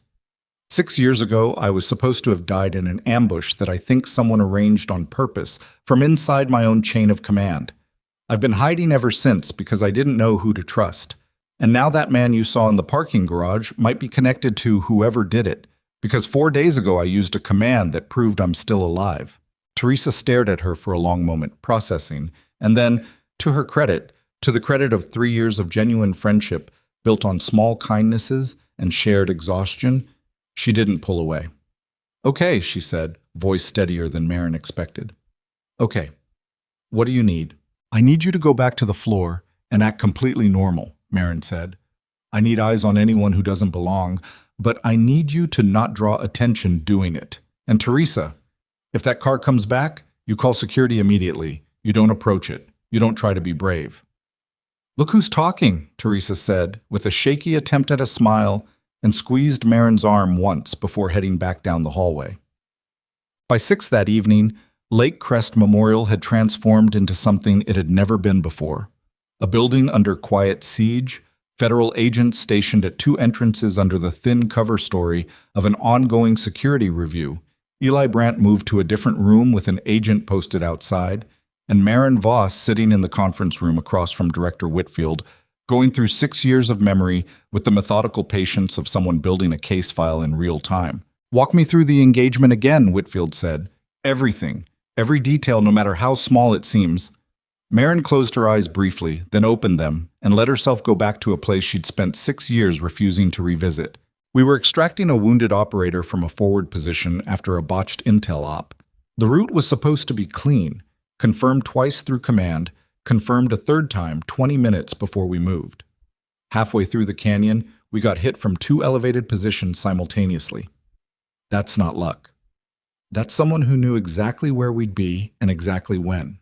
6 years ago, I was supposed to have died in an ambush that I think someone arranged on purpose from inside my own chain of command. I've been hiding ever since because I didn't know who to trust. And now that man you saw in the parking garage might be connected to whoever did it, because 4 days ago I used a command that proved I'm still alive. Teresa stared at her for a long moment, processing, and then, to her credit, to the credit of 3 years of genuine friendship, built on small kindnesses and shared exhaustion, she didn't pull away. "Okay," she said, voice steadier than Marin expected. "Okay. What do you need?" "I need you to go back to the floor and act completely normal," Marin said. "I need eyes on anyone who doesn't belong, but I need you to not draw attention doing it. And Teresa, if that car comes back, you call security immediately. You don't approach it. You don't try to be brave." "Look who's talking," Teresa said, with a shaky attempt at a smile, and squeezed Marin's arm once before heading back down the hallway. By 6 that evening, Lake Crest Memorial had transformed into something it had never been before. A building under quiet siege, federal agents stationed at 2 entrances under the thin cover story of an ongoing security review. Eli Brandt moved to a different room with an agent posted outside, and Marin Voss sitting in the conference room across from Director Whitfield, going through 6 years of memory with the methodical patience of someone building a case file in real time. "Walk me through the engagement again," Whitfield said. "Everything. Every detail, no matter how small it seems." Marin closed her eyes briefly, then opened them, and let herself go back to a place she'd spent 6 years refusing to revisit. "We were extracting a wounded operator from a forward position after a botched intel op. The route was supposed to be clean, confirmed twice through command, confirmed a third time 20 minutes before we moved. Halfway through the canyon, we got hit from 2 elevated positions simultaneously. That's not luck. That's someone who knew exactly where we'd be and exactly when."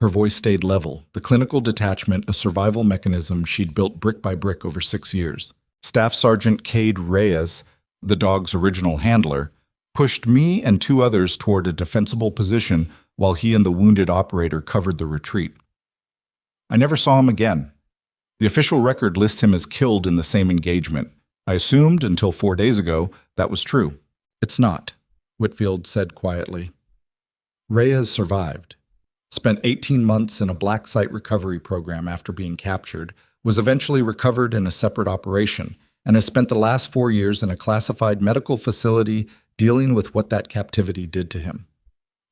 Her voice stayed level, the clinical detachment a survival mechanism she'd built brick by brick over 6 years. Staff Sergeant Cade Reyes, the dog's original handler, pushed me and 2 others toward a defensible position while he and the wounded operator covered the retreat. I never saw him again. The official record lists him as killed in the same engagement. I assumed, until 4 days ago, that was true. "It's not," Whitfield said quietly. "Reyes survived. Spent 18 months in a black site recovery program after being captured, was eventually recovered in a separate operation, and has spent the last 4 years in a classified medical facility dealing with what that captivity did to him.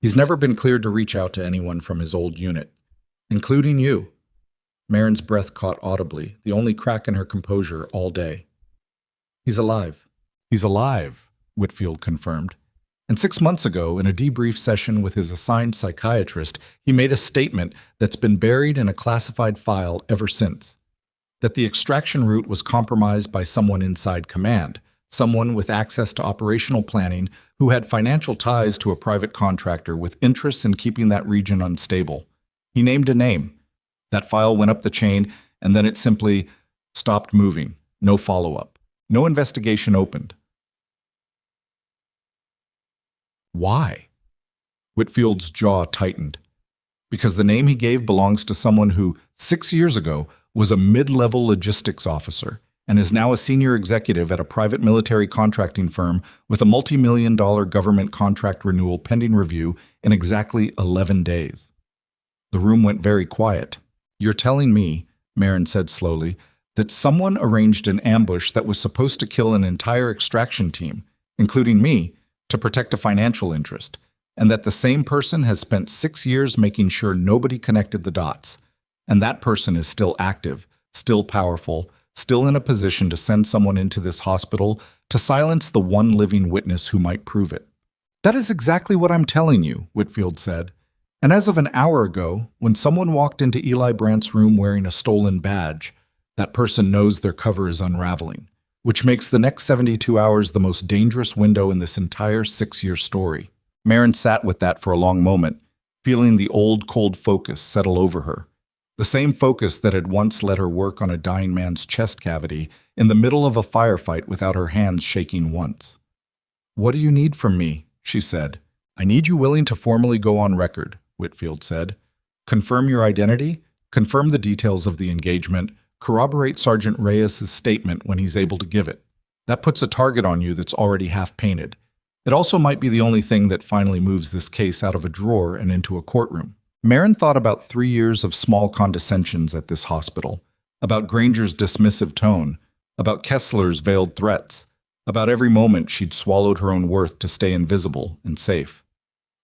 He's never been cleared to reach out to anyone from his old unit, including you." Marin's breath caught audibly, the only crack in her composure all day. "He's alive." "He's alive," Whitfield confirmed. "And 6 months ago, in a debrief session with his assigned psychiatrist, he made a statement that's been buried in a classified file ever since. That the extraction route was compromised by someone inside command, someone with access to operational planning who had financial ties to a private contractor with interests in keeping that region unstable. He named a name. That file went up the chain, and then it simply stopped moving. No follow-up. No investigation opened." "Why?" Whitfield's jaw tightened. "Because the name he gave belongs to someone who, 6 years ago, was a mid-level logistics officer and is now a senior executive at a private military contracting firm with a multi-million-dollar government contract renewal pending review in exactly 11 days. The room went very quiet. "You're telling me," Marin said slowly, "that someone arranged an ambush that was supposed to kill an entire extraction team, including me, to protect a financial interest, and that the same person has spent 6 years making sure nobody connected the dots, and that person is still active, still powerful, still in a position to send someone into this hospital to silence the one living witness who might prove it?" "That is exactly what I'm telling you," Whitfield said. "And as of an hour ago, when someone walked into Eli Brandt's room wearing a stolen badge, that person knows their cover is unraveling, which makes the next 72 hours the most dangerous window in this entire 6-year story." Marin sat with that for a long moment, feeling the old cold focus settle over her. The same focus that had once let her work on a dying man's chest cavity in the middle of a firefight without her hands shaking once. "What do you need from me?" she said. "I need you willing to formally go on record," Whitfield said. "Confirm your identity, confirm the details of the engagement, corroborate Sergeant Reyes' statement when he's able to give it. That puts a target on you that's already half painted. It also might be the only thing that finally moves this case out of a drawer and into a courtroom." Marin thought about 3 years of small condescensions at this hospital, about Granger's dismissive tone, about Kessler's veiled threats, about every moment she'd swallowed her own worth to stay invisible and safe.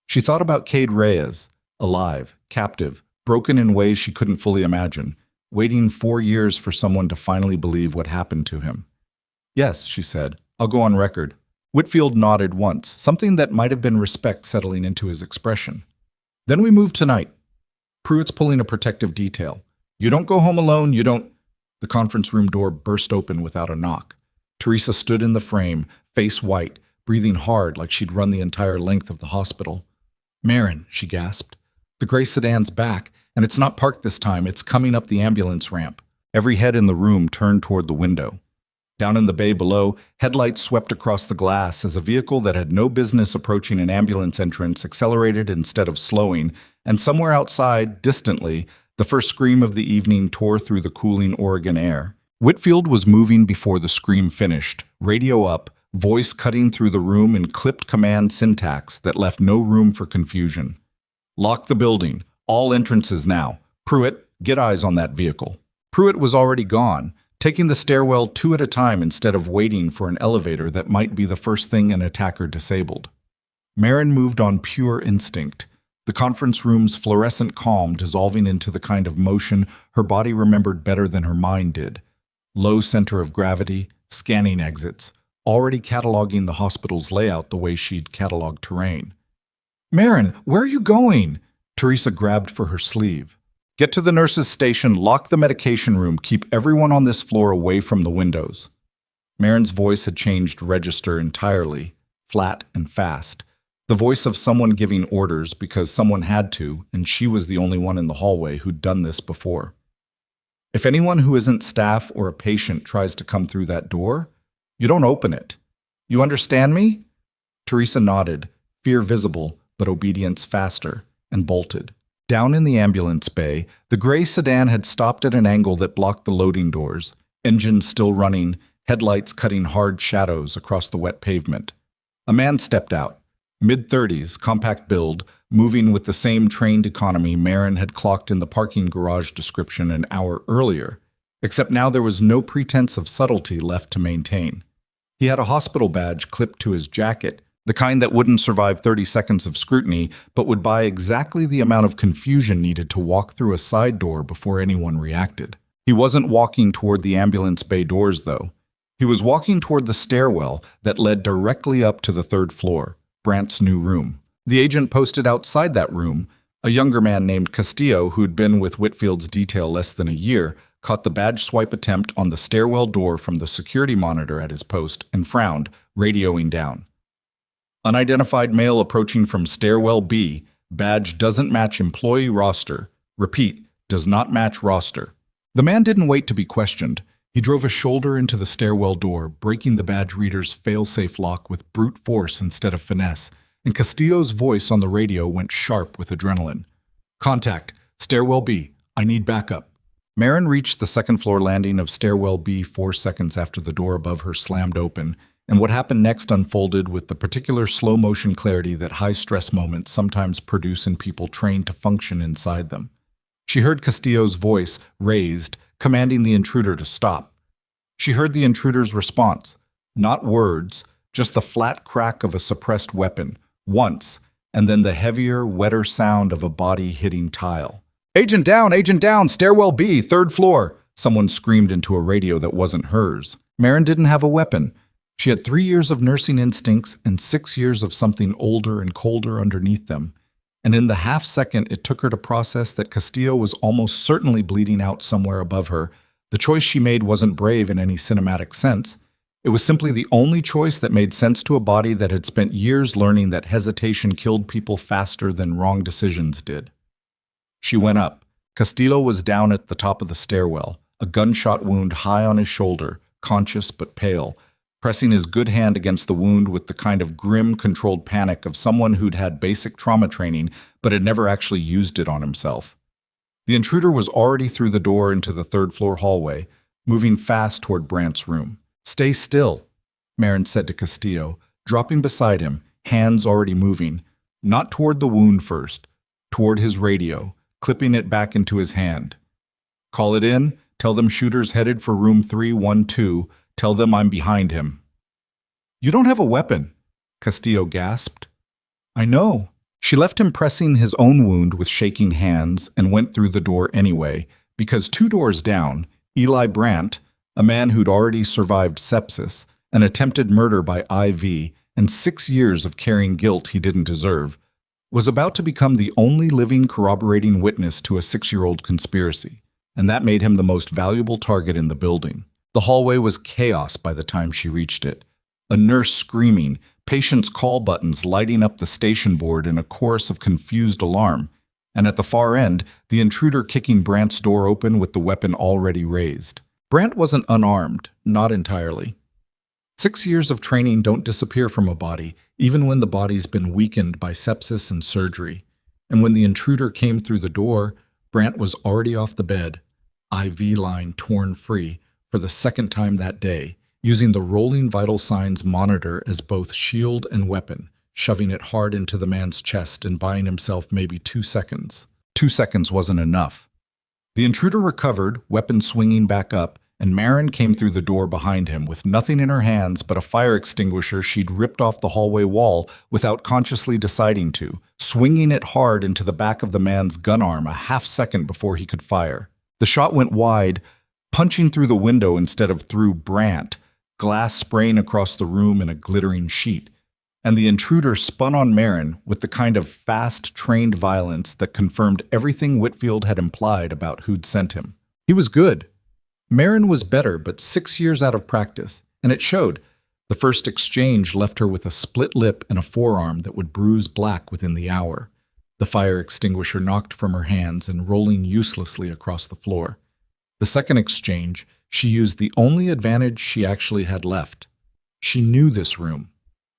She thought about Cade Reyes, alive, captive, broken in ways she couldn't fully imagine, waiting 4 years for someone to finally believe what happened to him. Yes, she said. I'll go on record. Whitfield nodded once, something that might have been respect settling into his expression. Then we move tonight. Pruitt's pulling a protective detail. You don't go home alone, you don't... The conference room door burst open without a knock. Teresa stood in the frame, face white, breathing hard like she'd run the entire length of the hospital. Marin, she gasped. The gray sedan's back, and it's not parked this time, it's coming up the ambulance ramp. Every head in the room turned toward the window. Down in the bay below, headlights swept across the glass as a vehicle that had no business approaching an ambulance entrance accelerated instead of slowing, and somewhere outside, distantly, the first scream of the evening tore through the cooling Oregon air. Whitfield was moving before the scream finished, radio up, voice cutting through the room in clipped command syntax that left no room for confusion. Lock the building. All entrances now. Pruitt, get eyes on that vehicle. Pruitt was already gone, taking the stairwell 2 at a time instead of waiting for an elevator that might be the first thing an attacker disabled. Marin moved on pure instinct, the conference room's fluorescent calm dissolving into the kind of motion her body remembered better than her mind did. Low center of gravity, scanning exits, already cataloging the hospital's layout the way she'd cataloged terrain. Marin, where are you going? Teresa grabbed for her sleeve. Get to the nurse's station, lock the medication room, keep everyone on this floor away from the windows. Marin's voice had changed register entirely, flat and fast. The voice of someone giving orders because someone had to, and she was the only one in the hallway who'd done this before. If anyone who isn't staff or a patient tries to come through that door, you don't open it. You understand me? Teresa nodded, fear visible, but obedience faster, and bolted. Down in the ambulance bay, the gray sedan had stopped at an angle that blocked the loading doors, engines still running, headlights cutting hard shadows across the wet pavement. A man stepped out, mid-30s, compact build, moving with the same trained economy Marin had clocked in the parking garage description an hour earlier, except now there was no pretense of subtlety left to maintain. He had a hospital badge clipped to his jacket, the kind that wouldn't survive 30 seconds of scrutiny, but would buy exactly the amount of confusion needed to walk through a side door before anyone reacted. He wasn't walking toward the ambulance bay doors, though. He was walking toward the stairwell that led directly up to the 3rd floor, Brant's new room. The agent posted outside that room. A younger man named Castillo, who'd been with Whitfield's detail less than a year, caught the badge swipe attempt on the stairwell door from the security monitor at his post and frowned, radioing down. Unidentified male approaching from stairwell B. Badge doesn't match employee roster. Repeat, does not match roster. The man didn't wait to be questioned. He drove a shoulder into the stairwell door, breaking the badge reader's fail-safe lock with brute force instead of finesse, and Castillo's voice on the radio went sharp with adrenaline. Contact, stairwell B. I need backup. Marin reached the 2nd floor landing of stairwell B 4 seconds after the door above her slammed open, and what happened next unfolded with the particular slow-motion clarity that high-stress moments sometimes produce in people trained to function inside them. She heard Castillo's voice, raised, commanding the intruder to stop. She heard the intruder's response, not words, just the flat crack of a suppressed weapon, once, and then the heavier, wetter sound of a body hitting tile. Agent down, stairwell B, 3rd floor, someone screamed into a radio that wasn't hers. Marin didn't have a weapon. She had 3 years of nursing instincts and 6 years of something older and colder underneath them. And in the half-second it took her to process that Castillo was almost certainly bleeding out somewhere above her, the choice she made wasn't brave in any cinematic sense. It was simply the only choice that made sense to a body that had spent years learning that hesitation killed people faster than wrong decisions did. She went up. Castillo was down at the top of the stairwell, a gunshot wound high on his shoulder, conscious but pale, pressing his good hand against the wound with the kind of grim, controlled panic of someone who'd had basic trauma training but had never actually used it on himself. The intruder was already through the door into the 3rd floor hallway, moving fast toward Brant's room. Stay still, Marin said to Castillo, dropping beside him, hands already moving, not toward the wound first, toward his radio, clipping it back into his hand. Call it in, tell them shooter's headed for room 312, tell them I'm behind him. You don't have a weapon, Castillo gasped. I know. She left him pressing his own wound with shaking hands and went through the door anyway, Because 2 doors down, Eli Brandt, a man who'd already survived sepsis, an attempted murder by IV, and 6 years of carrying guilt he didn't deserve, was about to become the only living corroborating witness to a 6-year-old conspiracy, and that made him the most valuable target in the building. The hallway was chaos by the time she reached it. A nurse screaming, patients' call buttons lighting up the station board in a chorus of confused alarm, and at the far end, the intruder kicking Brandt's door open with the weapon already raised. Brandt wasn't unarmed, not entirely. 6 years of training don't disappear from a body, even when the body's been weakened by sepsis and surgery. And when the intruder came through the door, Brandt was already off the bed, IV line torn free, for the second time that day, using the rolling vital signs monitor as both shield and weapon, shoving it hard into the man's chest and buying himself maybe 2 seconds. 2 seconds wasn't enough. The intruder recovered, weapon swinging back up, and Marin came through the door behind him with nothing in her hands but a fire extinguisher she'd ripped off the hallway wall without consciously deciding to, swinging it hard into the back of the man's gun arm a half-second before he could fire. The shot went wide, punching through the window instead of through Brandt, glass spraying across the room in a glittering sheet. And the intruder spun on Marin with the kind of fast, trained violence that confirmed everything Whitfield had implied about who'd sent him. He was good. Marin was better, but 6 years out of practice, and it showed. The first exchange left her with a split lip and a forearm that would bruise black within the hour. The fire extinguisher knocked from her hands and rolling uselessly across the floor. The second exchange, she used the only advantage she actually had left. She knew this room.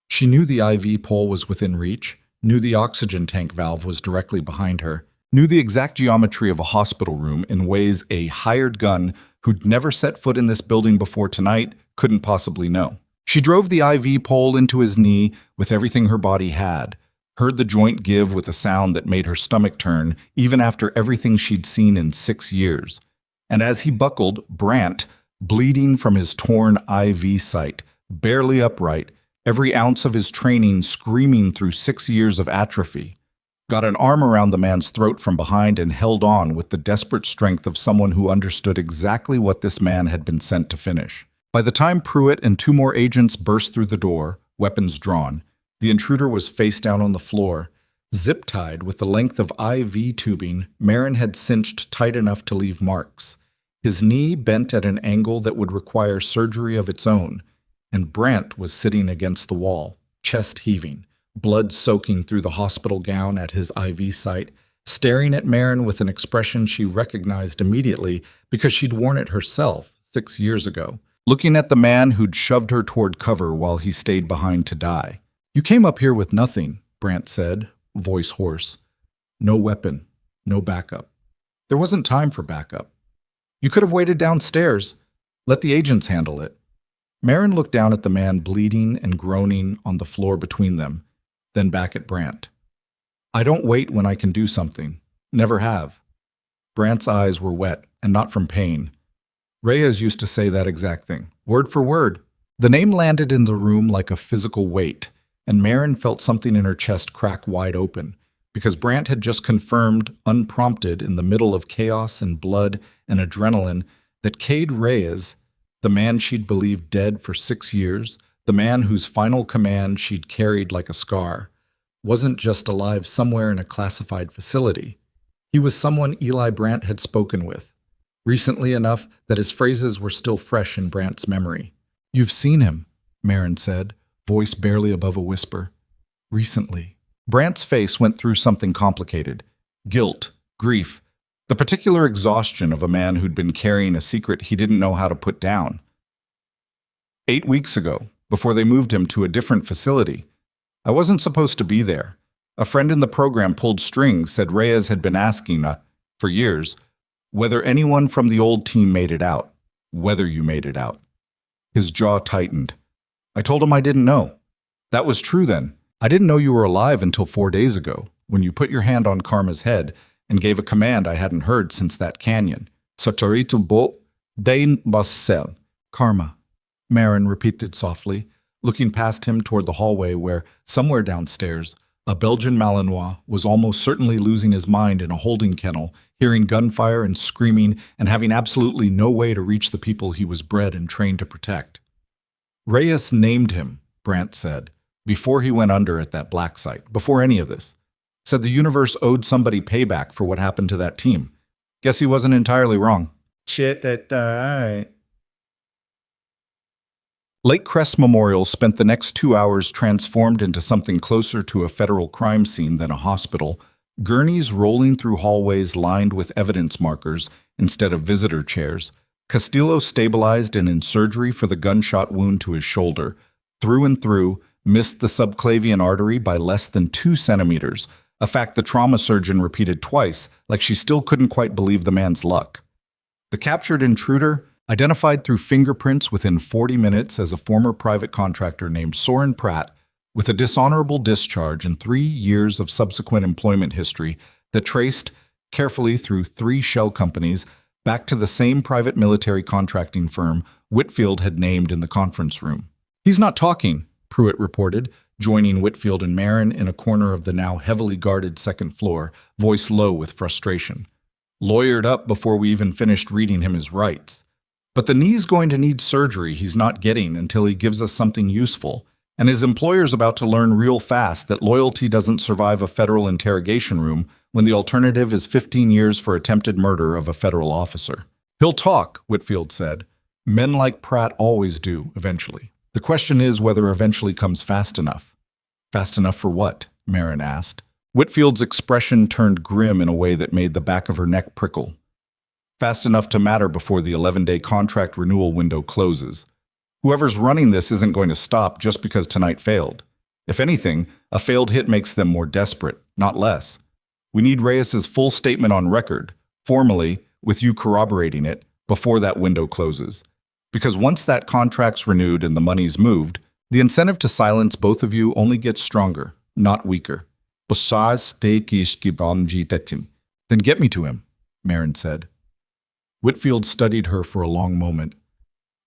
She knew the IV pole was within reach, knew the oxygen tank valve was directly behind her, knew the exact geometry of a hospital room in ways a hired gun who'd never set foot in this building before tonight couldn't possibly know. She drove the IV pole into his knee with everything her body had, heard the joint give with a sound that made her stomach turn even after everything she'd seen in 6 years. And as he buckled, Brandt, bleeding from his torn IV site, barely upright, every ounce of his training screaming through 6 years of atrophy, got an arm around the man's throat from behind and held on with the desperate strength of someone who understood exactly what this man had been sent to finish. By the time Pruitt and 2 more agents burst through the door, weapons drawn, the intruder was face down on the floor, zip-tied with the length of IV tubing Marin had cinched tight enough to leave marks. His knee bent at an angle that would require surgery of its own, and Brandt was sitting against the wall, chest heaving, blood soaking through the hospital gown at his IV site, staring at Marin with an expression she recognized immediately because she'd worn it herself 6 years ago, looking at the man who'd shoved her toward cover while he stayed behind to die. "You came up here with nothing," Brandt said, voice hoarse. "No weapon, no backup." "There wasn't time for backup. You could have waited downstairs. Let the agents handle it." Marin looked down at the man bleeding and groaning on the floor between them, then back at Brandt. "I don't wait when I can do something. Never have." Brandt's eyes were wet, and not from pain. Reyes used to say that exact thing, word for word. The name landed in the room like a physical weight, and Marin felt something in her chest crack wide open, because Brandt had just confirmed, unprompted, in the middle of chaos and blood and adrenaline, that Cade Reyes, the man she'd believed dead for 6 years, the man whose final command she'd carried like a scar, wasn't just alive somewhere in a classified facility. He was someone Eli Brandt had spoken with, recently enough that his phrases were still fresh in Brandt's memory. "You've seen him," Marin said, voice barely above a whisper. "Recently." Brandt's face went through something complicated. Guilt, grief, the particular exhaustion of a man who'd been carrying a secret he didn't know how to put down. 8 weeks ago, before they moved him to a different facility, I wasn't supposed to be there. A friend in the program pulled strings, said Reyes had been asking, for years, whether anyone from the old team made it out. Whether you made it out. His jaw tightened. I told him I didn't know. That was true then. I didn't know you were alive until 4 days ago, when you put your hand on Karma's head and gave a command I hadn't heard since that canyon. Satorito bo dein basel. Karma, Marin repeated softly, looking past him toward the hallway where, somewhere downstairs, A Belgian Malinois was almost certainly losing his mind in a holding kennel, hearing gunfire and screaming and having absolutely no way to reach the people he was bred and trained to protect. Reyes named him, Brandt said, before he went under at that black site, before any of this. Said the universe owed somebody payback for what happened to that team. Guess he wasn't entirely wrong. Shit, alright. Lake Crest Memorial spent the next 2 hours transformed into something closer to a federal crime scene than a hospital, gurneys rolling through hallways lined with evidence markers instead of visitor chairs. Castillo stabilized and in surgery for the gunshot wound to his shoulder. Through and through, missed the subclavian artery by less than 2 centimeters, a fact the trauma surgeon repeated twice, like she still couldn't quite believe the man's luck. The captured intruder, identified through fingerprints within 40 minutes as a former private contractor named Soren Pratt, with a dishonorable discharge and 3 years of subsequent employment history that traced, carefully through 3 shell companies, back to the same private military contracting firm Whitfield had named in the conference room. "He's not talking," Pruitt reported, joining Whitfield and Marin in a corner of the now heavily guarded second floor, voice low with frustration. "Lawyered up before we even finished reading him his rights. But the knee's going to need surgery he's not getting until he gives us something useful, and his employer's about to learn real fast that loyalty doesn't survive a federal interrogation room when the alternative is 15 years for attempted murder of a federal officer." "He'll talk," Whitfield said. "Men like Pratt always do, eventually. The question is whether eventually comes fast enough." "Fast enough for what?" Marin asked. Whitfield's expression turned grim in a way that made the back of her neck prickle. "Fast enough to matter before the 11-day contract renewal window closes. Whoever's running this isn't going to stop just because tonight failed. If anything, a failed hit makes them more desperate, not less. We need Reyes's full statement on record, formally, with you corroborating it, before that window closes. Because once that contract's renewed and the money's moved, the incentive to silence both of you only gets stronger, not weaker." "Then get me to him," Marin said. Whitfield studied her for a long moment.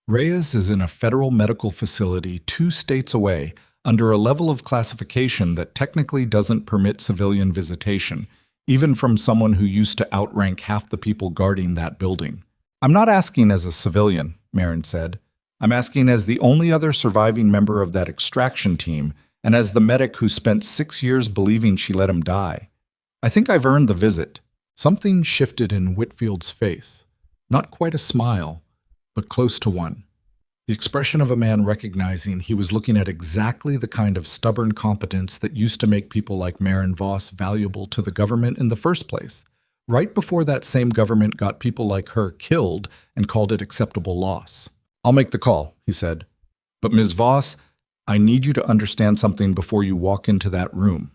"Reyes is in a federal medical facility 2 states away, under a level of classification that technically doesn't permit civilian visitation, even from someone who used to outrank half the people guarding that building." "I'm not asking as a civilian," Marin said. "I'm asking as the only other surviving member of that extraction team, and as the medic who spent 6 years believing she let him die. I think I've earned the visit." Something shifted in Whitfield's face. Not quite a smile, but close to one. The expression of a man recognizing he was looking at exactly the kind of stubborn competence that used to make people like Marin Voss valuable to the government in the first place, right before that same government got people like her killed and called it acceptable loss. "I'll make the call," he said. "But Ms. Voss, I need you to understand something before you walk into that room.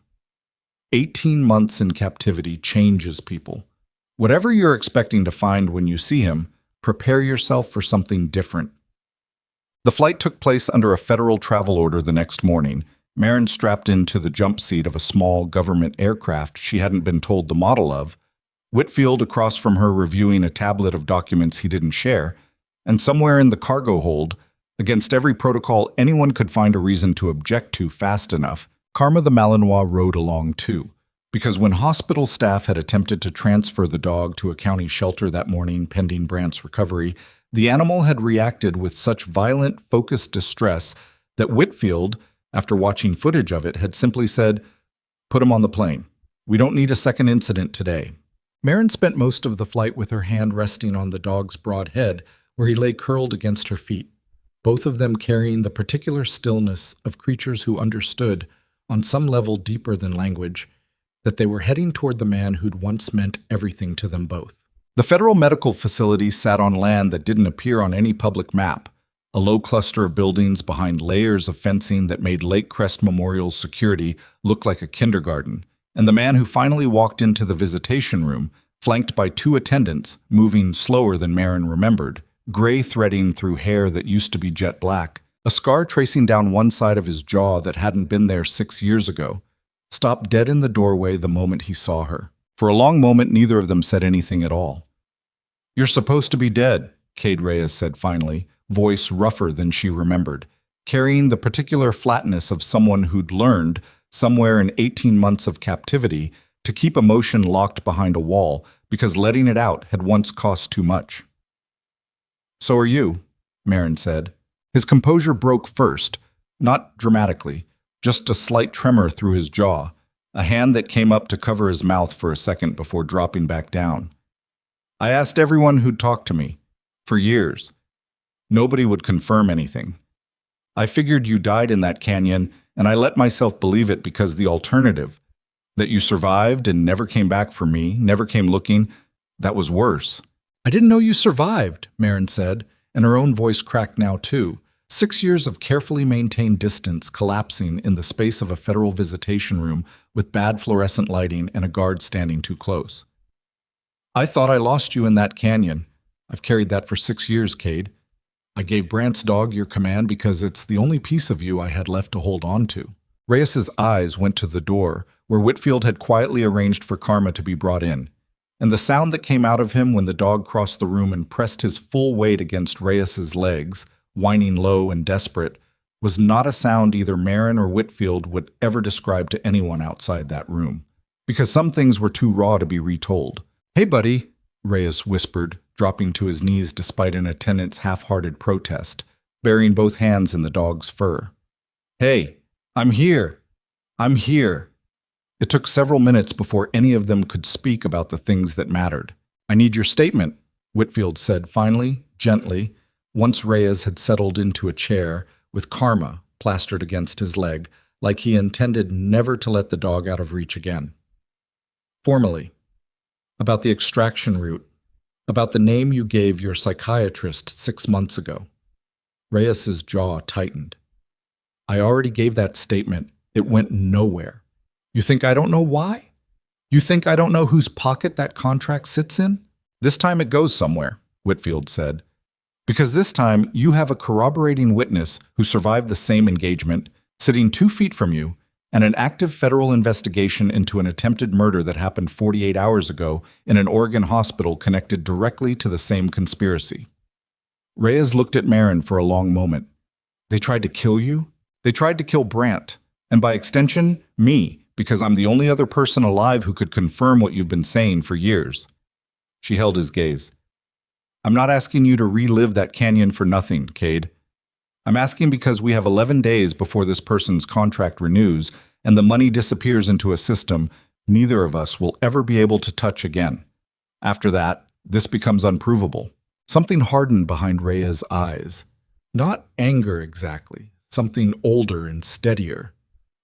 18 months in captivity changes people. Whatever you're expecting to find when you see him, prepare yourself for something different." The flight took place under a federal travel order the next morning. Marin strapped into the jump seat of a small government aircraft she hadn't been told the model of, Whitfield across from her reviewing a tablet of documents he didn't share, and somewhere in the cargo hold, against every protocol anyone could find a reason to object to fast enough, Karma the Malinois rode along too. Because when hospital staff had attempted to transfer the dog to a county shelter that morning pending Brandt's recovery, the animal had reacted with such violent, focused distress that Whitfield, after watching footage of it, had simply said, "Put him on the plane. We don't need a second incident today." Marin spent most of the flight with her hand resting on the dog's broad head, where he lay curled against her feet, both of them carrying the particular stillness of creatures who understood, on some level deeper than language, that they were heading toward the man who'd once meant everything to them both. The federal medical facility sat on land that didn't appear on any public map, a low cluster of buildings behind layers of fencing that made Lake Crest Memorial's security look like a kindergarten, and the man who finally walked into the visitation room, flanked by 2 attendants, moving slower than Marin remembered, gray threading through hair that used to be jet black, a scar tracing down one side of his jaw that hadn't been there 6 years ago, stopped dead in the doorway the moment he saw her. For a long moment, neither of them said anything at all. "You're supposed to be dead," Cade Reyes said finally, voice rougher than she remembered, carrying the particular flatness of someone who'd learned, somewhere in 18 months of captivity, to keep emotion locked behind a wall because letting it out had once cost too much. "So are you," Marin said. His composure broke first, not dramatically, just a slight tremor through his jaw, a hand that came up to cover his mouth for a second before dropping back down. "I asked everyone who'd talked to me. For years. Nobody would confirm anything. I figured you died in that canyon, and I let myself believe it because the alternative, that you survived and never came back for me, never came looking, that was worse." "I didn't know you survived," Marin said, and her own voice cracked now too. 6 years of carefully maintained distance collapsing in the space of a federal visitation room with bad fluorescent lighting and a guard standing too close. "I thought I lost you in that canyon. I've carried that for 6 years, Cade. I gave Brant's dog your command because it's the only piece of you I had left to hold on to." Reyes's eyes went to the door, where Whitfield had quietly arranged for Karma to be brought in, and the sound that came out of him when the dog crossed the room and pressed his full weight against Reyes's legs, whining low and desperate, was not a sound either Marin or Whitfield would ever describe to anyone outside that room, because some things were too raw to be retold. "Hey, buddy," Reyes whispered, dropping to his knees despite an attendant's half-hearted protest, burying both hands in the dog's fur. "Hey, I'm here. I'm here." It took several minutes before any of them could speak about the things that mattered. "I need your statement," Whitfield said finally, gently, once Reyes had settled into a chair with Karma plastered against his leg, like he intended never to let the dog out of reach again. "Formally. About the extraction route. About the name you gave your psychiatrist 6 months ago." Reyes's jaw tightened. "I already gave that statement. It went nowhere. You think I don't know why? You think I don't know whose pocket that contract sits in? This time it goes somewhere," Whitfield said. "Because this time you have a corroborating witness who survived the same engagement, sitting 2 feet from you, and an active federal investigation into an attempted murder that happened 48 hours ago in an Oregon hospital connected directly to the same conspiracy." Reyes looked at Marin for a long moment. "They tried to kill you? They tried to kill Brant, and by extension, me, because I'm the only other person alive who could confirm what you've been saying for years." She held his gaze. "I'm not asking you to relive that canyon for nothing, Cade. I'm asking because we have 11 days before this person's contract renews and the money disappears into a system neither of us will ever be able to touch again. After that, this becomes unprovable." Something hardened behind Rhea's eyes. Not anger exactly, something older and steadier.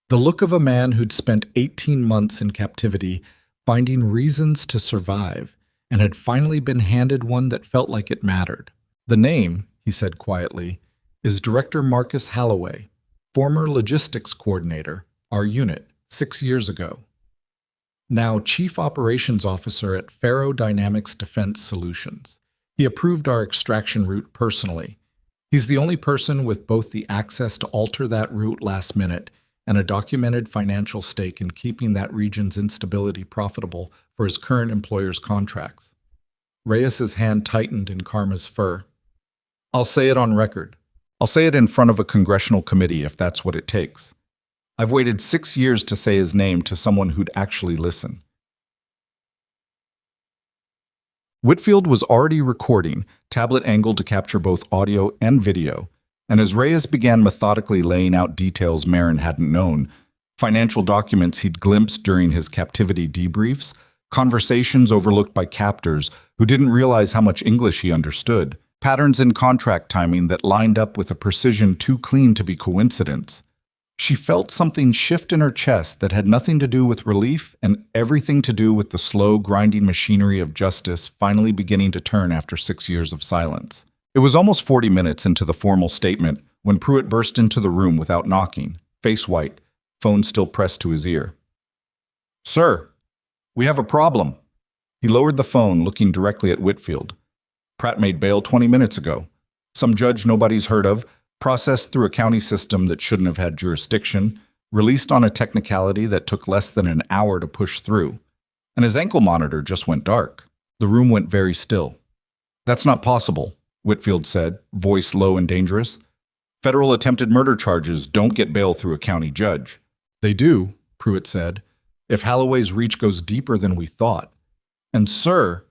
The look of a man who'd spent 18 months in captivity, finding reasons to survive, and had finally been handed one that felt like it mattered. "The name," he said quietly, "is Director Marcus Halloway, former logistics coordinator, our unit, 6 years ago. Now Chief Operations Officer at Faro Dynamics Defense Solutions. He approved our extraction route personally. He's the only person with both the access to alter that route last minute and a documented financial stake in keeping that region's instability profitable for his current employer's contracts." Reyes's hand tightened in Karma's fur. "I'll say it on record. I'll say it in front of a congressional committee if that's what it takes. I've waited 6 years to say his name to someone who'd actually listen." Whitfield was already recording, tablet angled to capture both audio and video, and as Reyes began methodically laying out details Marin hadn't known, financial documents he'd glimpsed during his captivity debriefs, conversations overlooked by captors who didn't realize how much English he understood, patterns in contract timing that lined up with a precision too clean to be coincidence, she felt something shift in her chest that had nothing to do with relief and everything to do with the slow, grinding machinery of justice finally beginning to turn after 6 years of silence. It was almost 40 minutes into the formal statement when Pruitt burst into the room without knocking, face white, phone still pressed to his ear. "Sir, we have a problem." He lowered the phone, looking directly at Whitfield. "Pratt made bail 20 minutes ago. Some judge nobody's heard of, processed through a county system that shouldn't have had jurisdiction, released on a technicality that took less than an hour to push through. And his ankle monitor just went dark." The room went very still. "That's not possible," Whitfield said, voice low and dangerous. "Federal attempted murder charges don't get bail through a county judge." "They do," Pruitt said. "If Holloway's reach goes deeper than we thought." "And sir,"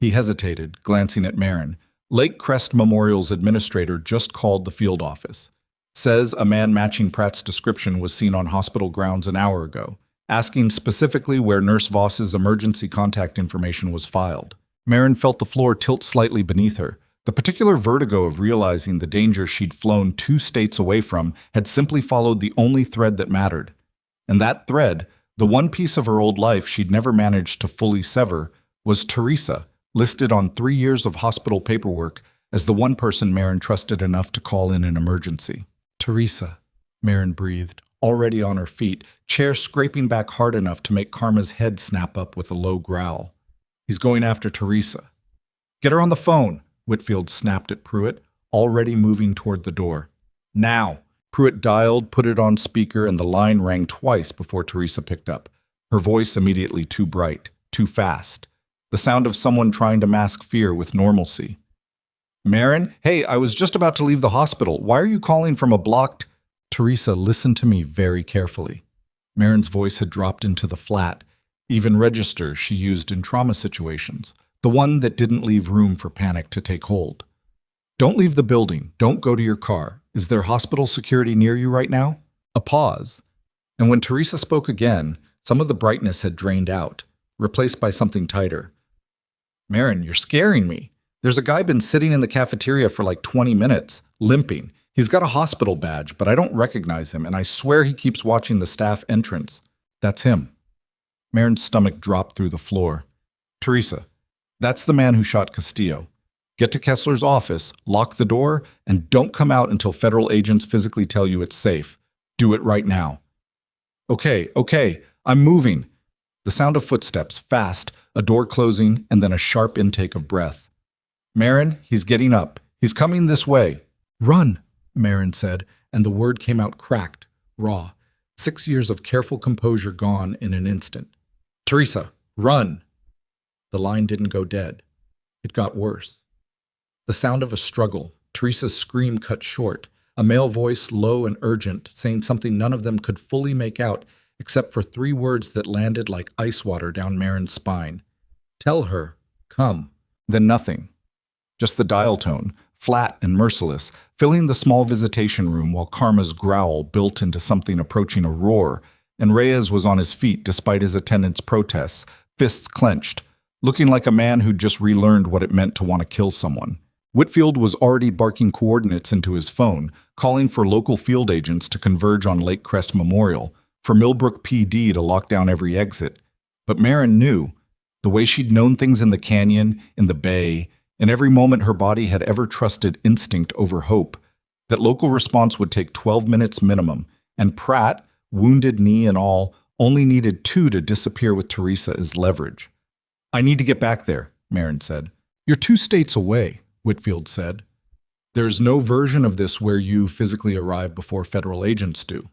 he hesitated, glancing at Marin, "Lake Crest Memorial's administrator just called the field office. Says a man matching Pratt's description was seen on hospital grounds an hour ago, asking specifically where Nurse Voss's emergency contact information was filed." Marin felt the floor tilt slightly beneath her. The particular vertigo of realizing the danger she'd flown 2 states away from had simply followed the only thread that mattered. And that thread, the one piece of her old life she'd never managed to fully sever, was Teresa, listed on 3 years of hospital paperwork as the one person Marin trusted enough to call in an emergency. "Teresa," Marin breathed, already on her feet, chair scraping back hard enough to make Karma's head snap up with a low growl. "He's going after Teresa." "Get her on the phone," Whitfield snapped at Pruitt, already moving toward the door. "Now!" Pruitt dialed, put it on speaker, and the line rang twice before Teresa picked up, her voice immediately too bright, too fast. The sound of someone trying to mask fear with normalcy. "Marin, hey, I was just about to leave the hospital. Why are you calling from a blocked—" "Teresa, listen to me very carefully." Marin's voice had dropped into the flat, even register she used in trauma situations, the one that didn't leave room for panic to take hold. "Don't leave the building. Don't go to your car. Is there hospital security near you right now?" A pause. And when Teresa spoke again, some of the brightness had drained out, replaced by something tighter. "Marin, you're scaring me. There's a guy been sitting in the cafeteria for like 20 minutes, limping. He's got a hospital badge, but I don't recognize him, and I swear he keeps watching the staff entrance. That's him." Marin's stomach dropped through the floor. "Teresa, that's the man who shot Castillo. Get to Kessler's office, lock the door, and don't come out until federal agents physically tell you it's safe. Do it right now." Okay, I'm moving." The sound of footsteps, fast, a door closing, and then a sharp intake of breath. "Marin, he's getting up. He's coming this way." "Run," Marin said, and the word came out cracked, raw. 6 years of careful composure gone in an instant. "Teresa, run." The line didn't go dead. It got worse. The sound of a struggle, Teresa's scream cut short, a male voice low and urgent, saying something none of them could fully make out, except for 3 words that landed like ice water down Marin's spine. "Tell her, come." Then nothing. Just the dial tone, flat and merciless, filling the small visitation room while Karma's growl built into something approaching a roar, and Reyes was on his feet despite his attendant's protests, fists clenched, looking like a man who'd just relearned what it meant to want to kill someone. Whitfield was already barking coordinates into his phone, calling for local field agents to converge on Lake Crest Memorial, for Millbrook PD to lock down every exit. But Marin knew, the way she'd known things in the canyon, in the bay, in every moment her body had ever trusted instinct over hope, that local response would take 12 minutes minimum, and Pratt, wounded knee and all, only needed 2 to disappear with Teresa as leverage. "I need to get back there," Marin said. "You're 2 states away," Whitfield said. "There's no version of this where you physically arrive before federal agents do."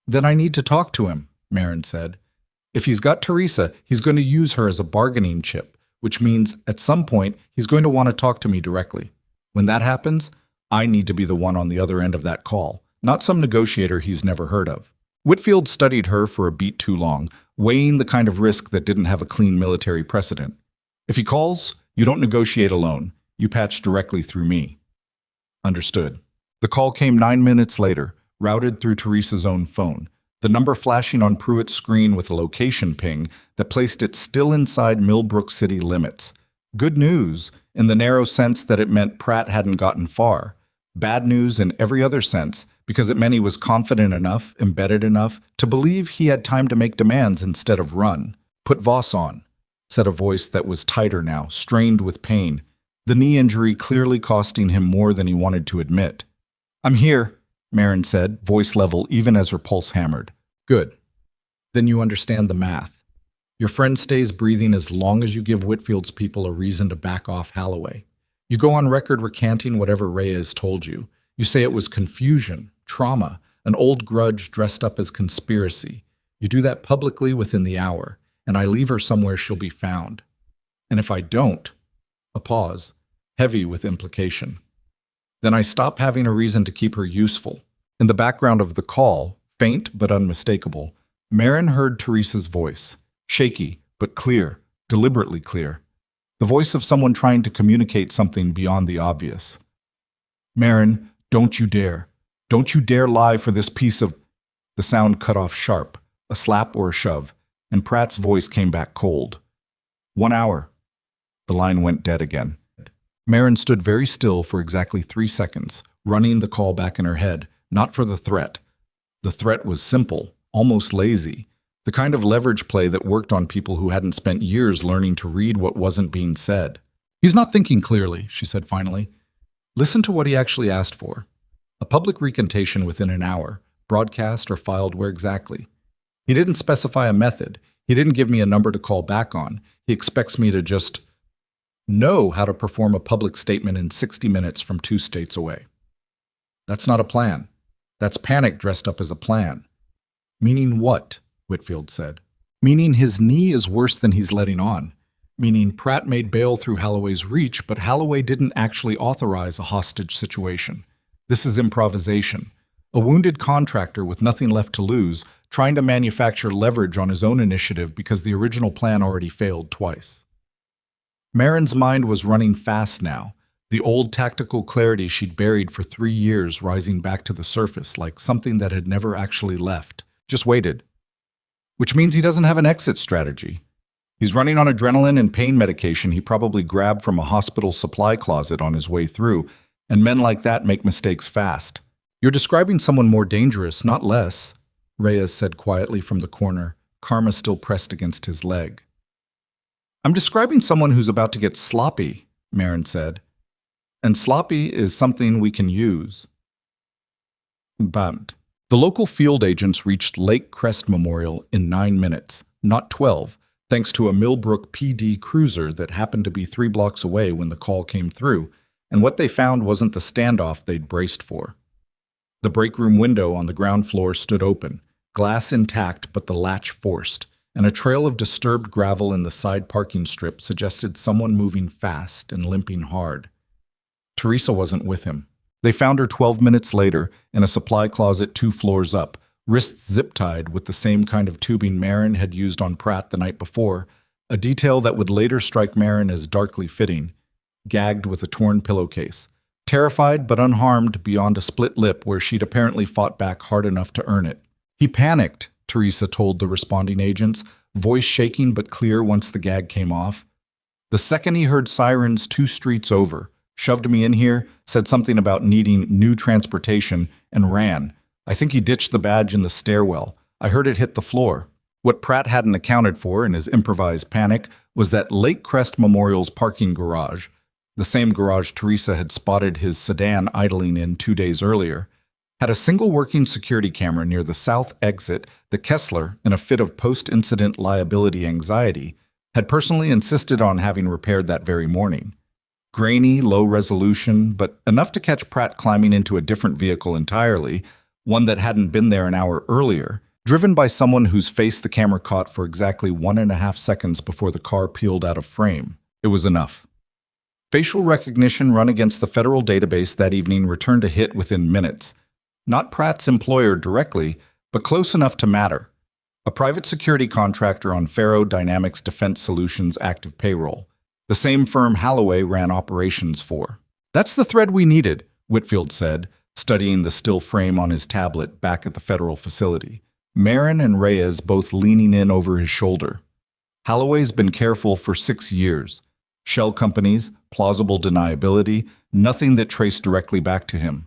"Then I need to talk to him," Marin said. "If he's got Teresa, he's going to use her as a bargaining chip, which means at some point he's going to want to talk to me directly. When that happens, I need to be the one on the other end of that call, not some negotiator he's never heard of." Whitfield studied her for a beat too long, weighing the kind of risk that didn't have a clean military precedent. "If he calls, you don't negotiate alone. You patch directly through me." "Understood." The call came 9 minutes later, routed through Teresa's own phone, the number flashing on Pruitt's screen with a location ping that placed it still inside Millbrook city limits. Good news, in the narrow sense that it meant Pratt hadn't gotten far. Bad news in every other sense, because it meant he was confident enough, embedded enough, to believe he had time to make demands instead of run. "Put Voss on," said a voice that was tighter now, strained with pain, the knee injury clearly costing him more than he wanted to admit. "I'm here," Marin said, voice level even as her pulse hammered. "Good. Then you understand the math. Your friend stays breathing as long as you give Whitfield's people a reason to back off Holloway. You go on record recanting whatever Reyes told you. You say it was confusion, trauma, an old grudge dressed up as conspiracy. You do that publicly within the hour, and I leave her somewhere she'll be found. And if I don't," a pause, heavy with implication, "then I stop having a reason to keep her useful." In the background of the call, faint but unmistakable, Marin heard Teresa's voice, shaky but clear, deliberately clear. The voice of someone trying to communicate something beyond the obvious. Marin, don't you dare. Don't you dare lie for this piece of... The sound cut off sharp, a slap or a shove, and Pratt's voice came back cold. 1 hour. The line went dead again. Marin stood very still for exactly 3 seconds, running the call back in her head, not for the threat. The threat was simple, almost lazy, the kind of leverage play that worked on people who hadn't spent years learning to read what wasn't being said. He's not thinking clearly, she said finally. Listen to what he actually asked for. A public recantation within an hour, broadcast or filed where exactly. He didn't specify a method. He didn't give me a number to call back on. He expects me to just know how to perform a public statement in 60 minutes from 2 states away. That's not a plan. That's panic dressed up as a plan. Meaning what? Whitfield said. Meaning his knee is worse than he's letting on. Meaning Pratt made bail through Holloway's reach, but Holloway didn't actually authorize a hostage situation. This is improvisation. A wounded contractor with nothing left to lose, trying to manufacture leverage on his own initiative because the original plan already failed twice. Marin's mind was running fast now, the old tactical clarity she'd buried for 3 years rising back to the surface like something that had never actually left, just waited. Which means he doesn't have an exit strategy. He's running on adrenaline and pain medication he probably grabbed from a hospital supply closet on his way through, and men like that make mistakes fast. You're describing someone more dangerous, not less, Reyes said quietly from the corner, Karma still pressed against his leg. I'm describing someone who's about to get sloppy, Marin said. And sloppy is something we can use. Bummed. The local field agents reached Lake Crest Memorial in 9 minutes, not 12, thanks to a Millbrook PD cruiser that happened to be 3 blocks away when the call came through, and what they found wasn't the standoff they'd braced for. The break room window on the ground floor stood open, glass intact but the latch forced, and a trail of disturbed gravel in the side parking strip suggested someone moving fast and limping hard. Teresa wasn't with him. They found her 12 minutes later in a supply closet 2 floors up, wrists zip-tied with the same kind of tubing Marin had used on Pratt the night before, a detail that would later strike Marin as darkly fitting, gagged with a torn pillowcase, terrified but unharmed beyond a split lip where she'd apparently fought back hard enough to earn it. He panicked, Teresa told the responding agents, voice shaking but clear once the gag came off. The second he heard sirens 2 streets over, shoved me in here, said something about needing new transportation, and ran. I think he ditched the badge in the stairwell. I heard it hit the floor. What Pratt hadn't accounted for in his improvised panic was that Lake Crest Memorial's parking garage, the same garage Teresa had spotted his sedan idling in 2 days earlier, had a single working security camera near the south exit that Kessler, in a fit of post-incident liability anxiety, had personally insisted on having repaired that very morning. Grainy, low resolution, but enough to catch Pratt climbing into a different vehicle entirely, one that hadn't been there an hour earlier, driven by someone whose face the camera caught for exactly 1.5 seconds before the car peeled out of frame. It was enough. Facial recognition run against the federal database that evening returned a hit within minutes. Not Pratt's employer directly, but close enough to matter. A private security contractor on Faro Dynamics Defense Solutions' active payroll. The same firm Holloway ran operations for. That's the thread we needed, Whitfield said, studying the still frame on his tablet back at the federal facility. Marin and Reyes both leaning in over his shoulder. Holloway's been careful for 6 years. Shell companies, plausible deniability, nothing that traced directly back to him.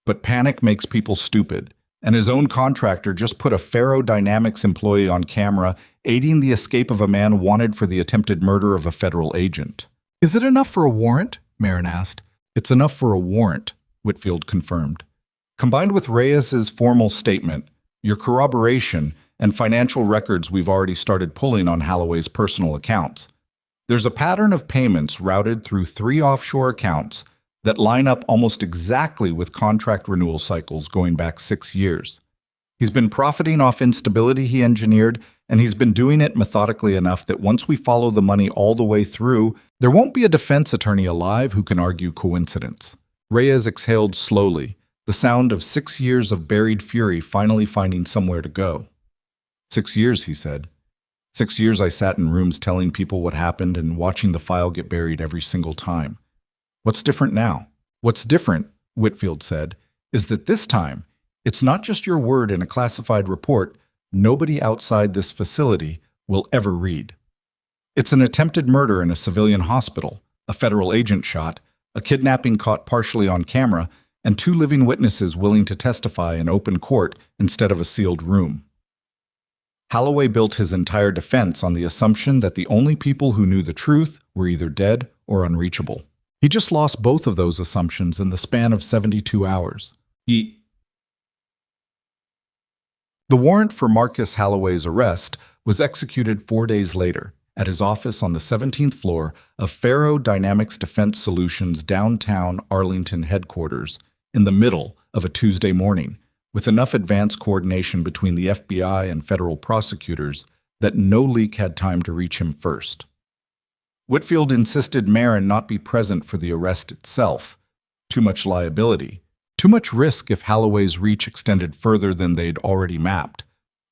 But panic makes people stupid, and his own contractor just put a Faro Dynamics employee on camera aiding the escape of a man wanted for the attempted murder of a federal agent. Is it enough for a warrant? Marin asked. It's enough for a warrant, Whitfield confirmed. Combined with Reyes's formal statement, your corroboration, and financial records we've already started pulling on Holloway's personal accounts, there's a pattern of payments routed through 3 offshore accounts that line up almost exactly with contract renewal cycles going back 6 years. He's been profiting off instability he engineered, and he's been doing it methodically enough that once we follow the money all the way through, there won't be a defense attorney alive who can argue coincidence. Reyes exhaled slowly, the sound of 6 years of buried fury finally finding somewhere to go. 6 years, he said. 6 years I sat in rooms telling people what happened and watching the file get buried every single time. What's different now? What's different, Whitfield said, is that this time, it's not just your word in a classified report nobody outside this facility will ever read. It's an attempted murder in a civilian hospital, a federal agent shot, a kidnapping caught partially on camera, and 2 living witnesses willing to testify in open court instead of a sealed room. Holloway built his entire defense on the assumption that the only people who knew the truth were either dead or unreachable. He just lost both of those assumptions in the span of 72 hours. The warrant for Marcus Holloway's arrest was executed 4 days later at his office on the 17th floor of Faro Dynamics Defense Solutions' downtown Arlington headquarters in the middle of a Tuesday morning, with enough advance coordination between the FBI and federal prosecutors that no leak had time to reach him first. Whitfield insisted Marin not be present for the arrest itself. Too much liability. Too much risk if Holloway's reach extended further than they'd already mapped.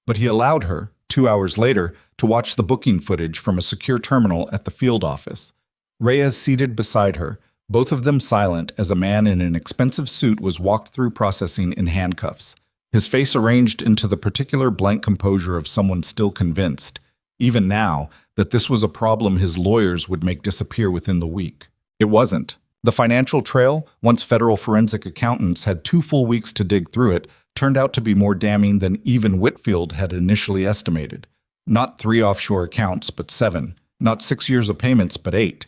But he allowed her, 2 hours later, to watch the booking footage from a secure terminal at the field office. Reyes seated beside her, both of them silent as a man in an expensive suit was walked through processing in handcuffs, his face arranged into the particular blank composure of someone still convinced, even now, that this was a problem his lawyers would make disappear within the week. It wasn't. The financial trail, once federal forensic accountants had 2 full weeks to dig through it, turned out to be more damning than even Whitfield had initially estimated. Not 3 offshore accounts, but 7. Not 6 years of payments, but 8.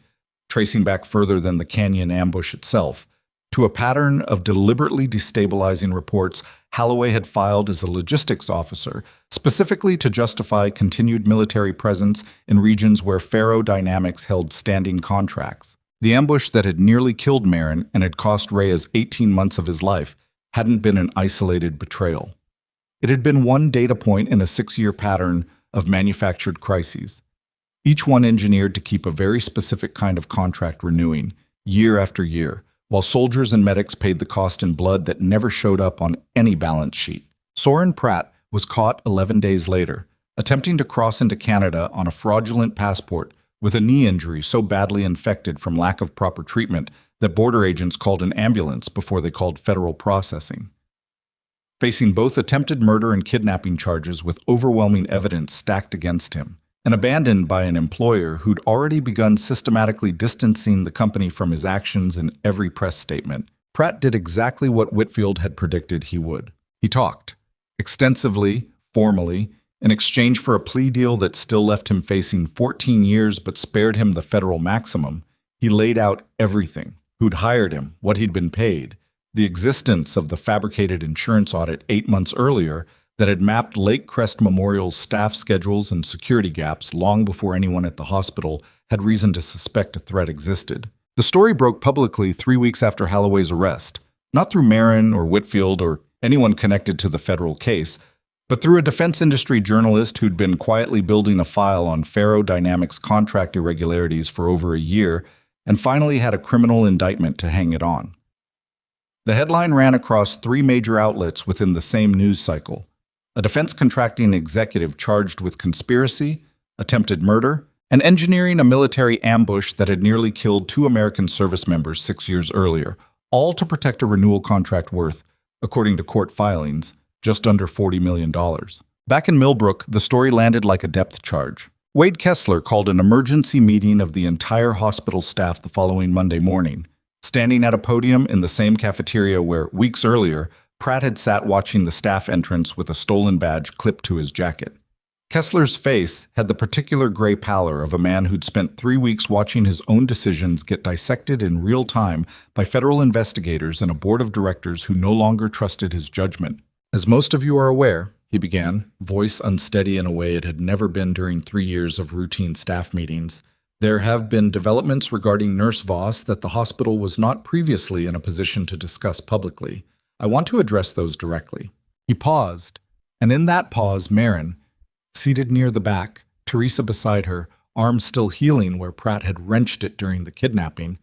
Tracing back further than the Canyon ambush itself, to a pattern of deliberately destabilizing reports Holloway had filed as a logistics officer, specifically to justify continued military presence in regions where Faro Dynamics held standing contracts. The ambush that had nearly killed Marin and had cost Reyes 18 months of his life hadn't been an isolated betrayal. It had been one data point in a 6-year pattern of manufactured crises, each one engineered to keep a very specific kind of contract renewing, year after year, while soldiers and medics paid the cost in blood that never showed up on any balance sheet. Soren Pratt was caught 11 days later, attempting to cross into Canada on a fraudulent passport with a knee injury so badly infected from lack of proper treatment that border agents called an ambulance before they called federal processing. Facing both attempted murder and kidnapping charges with overwhelming evidence stacked against him, and abandoned by an employer who'd already begun systematically distancing the company from his actions in every press statement, Pratt did exactly what Whitfield had predicted he would. He talked, extensively, formally, in exchange for a plea deal that still left him facing 14 years but spared him the federal maximum. He laid out everything: who'd hired him, what he'd been paid, the existence of the fabricated insurance audit 8 months earlier that had mapped Lake Crest Memorial's staff schedules and security gaps long before anyone at the hospital had reason to suspect a threat existed. The story broke publicly 3 weeks after Holloway's arrest, not through Marin or Whitfield or anyone connected to the federal case, but through a defense industry journalist who'd been quietly building a file on Faro Dynamics contract irregularities for over a year and finally had a criminal indictment to hang it on. The headline ran across 3 major outlets within the same news cycle: a defense contracting executive charged with conspiracy, attempted murder, and engineering a military ambush that had nearly killed 2 American service members 6 years earlier, all to protect a renewal contract worth, according to court filings, just under $40 million. Back in Millbrook, the story landed like a depth charge. Wade Kessler called an emergency meeting of the entire hospital staff the following Monday morning, standing at a podium in the same cafeteria where, weeks earlier, Pratt had sat watching the staff entrance with a stolen badge clipped to his jacket. Kessler's face had the particular gray pallor of a man who'd spent 3 weeks watching his own decisions get dissected in real time by federal investigators and a board of directors who no longer trusted his judgment. "As most of you are aware," he began, voice unsteady in a way it had never been during 3 years of routine staff meetings, "there have been developments regarding Nurse Voss that the hospital was not previously in a position to discuss publicly. I want to address those directly." He paused, and in that pause, Marin, seated near the back, Teresa beside her, arm still healing where Pratt had wrenched it during the kidnapping,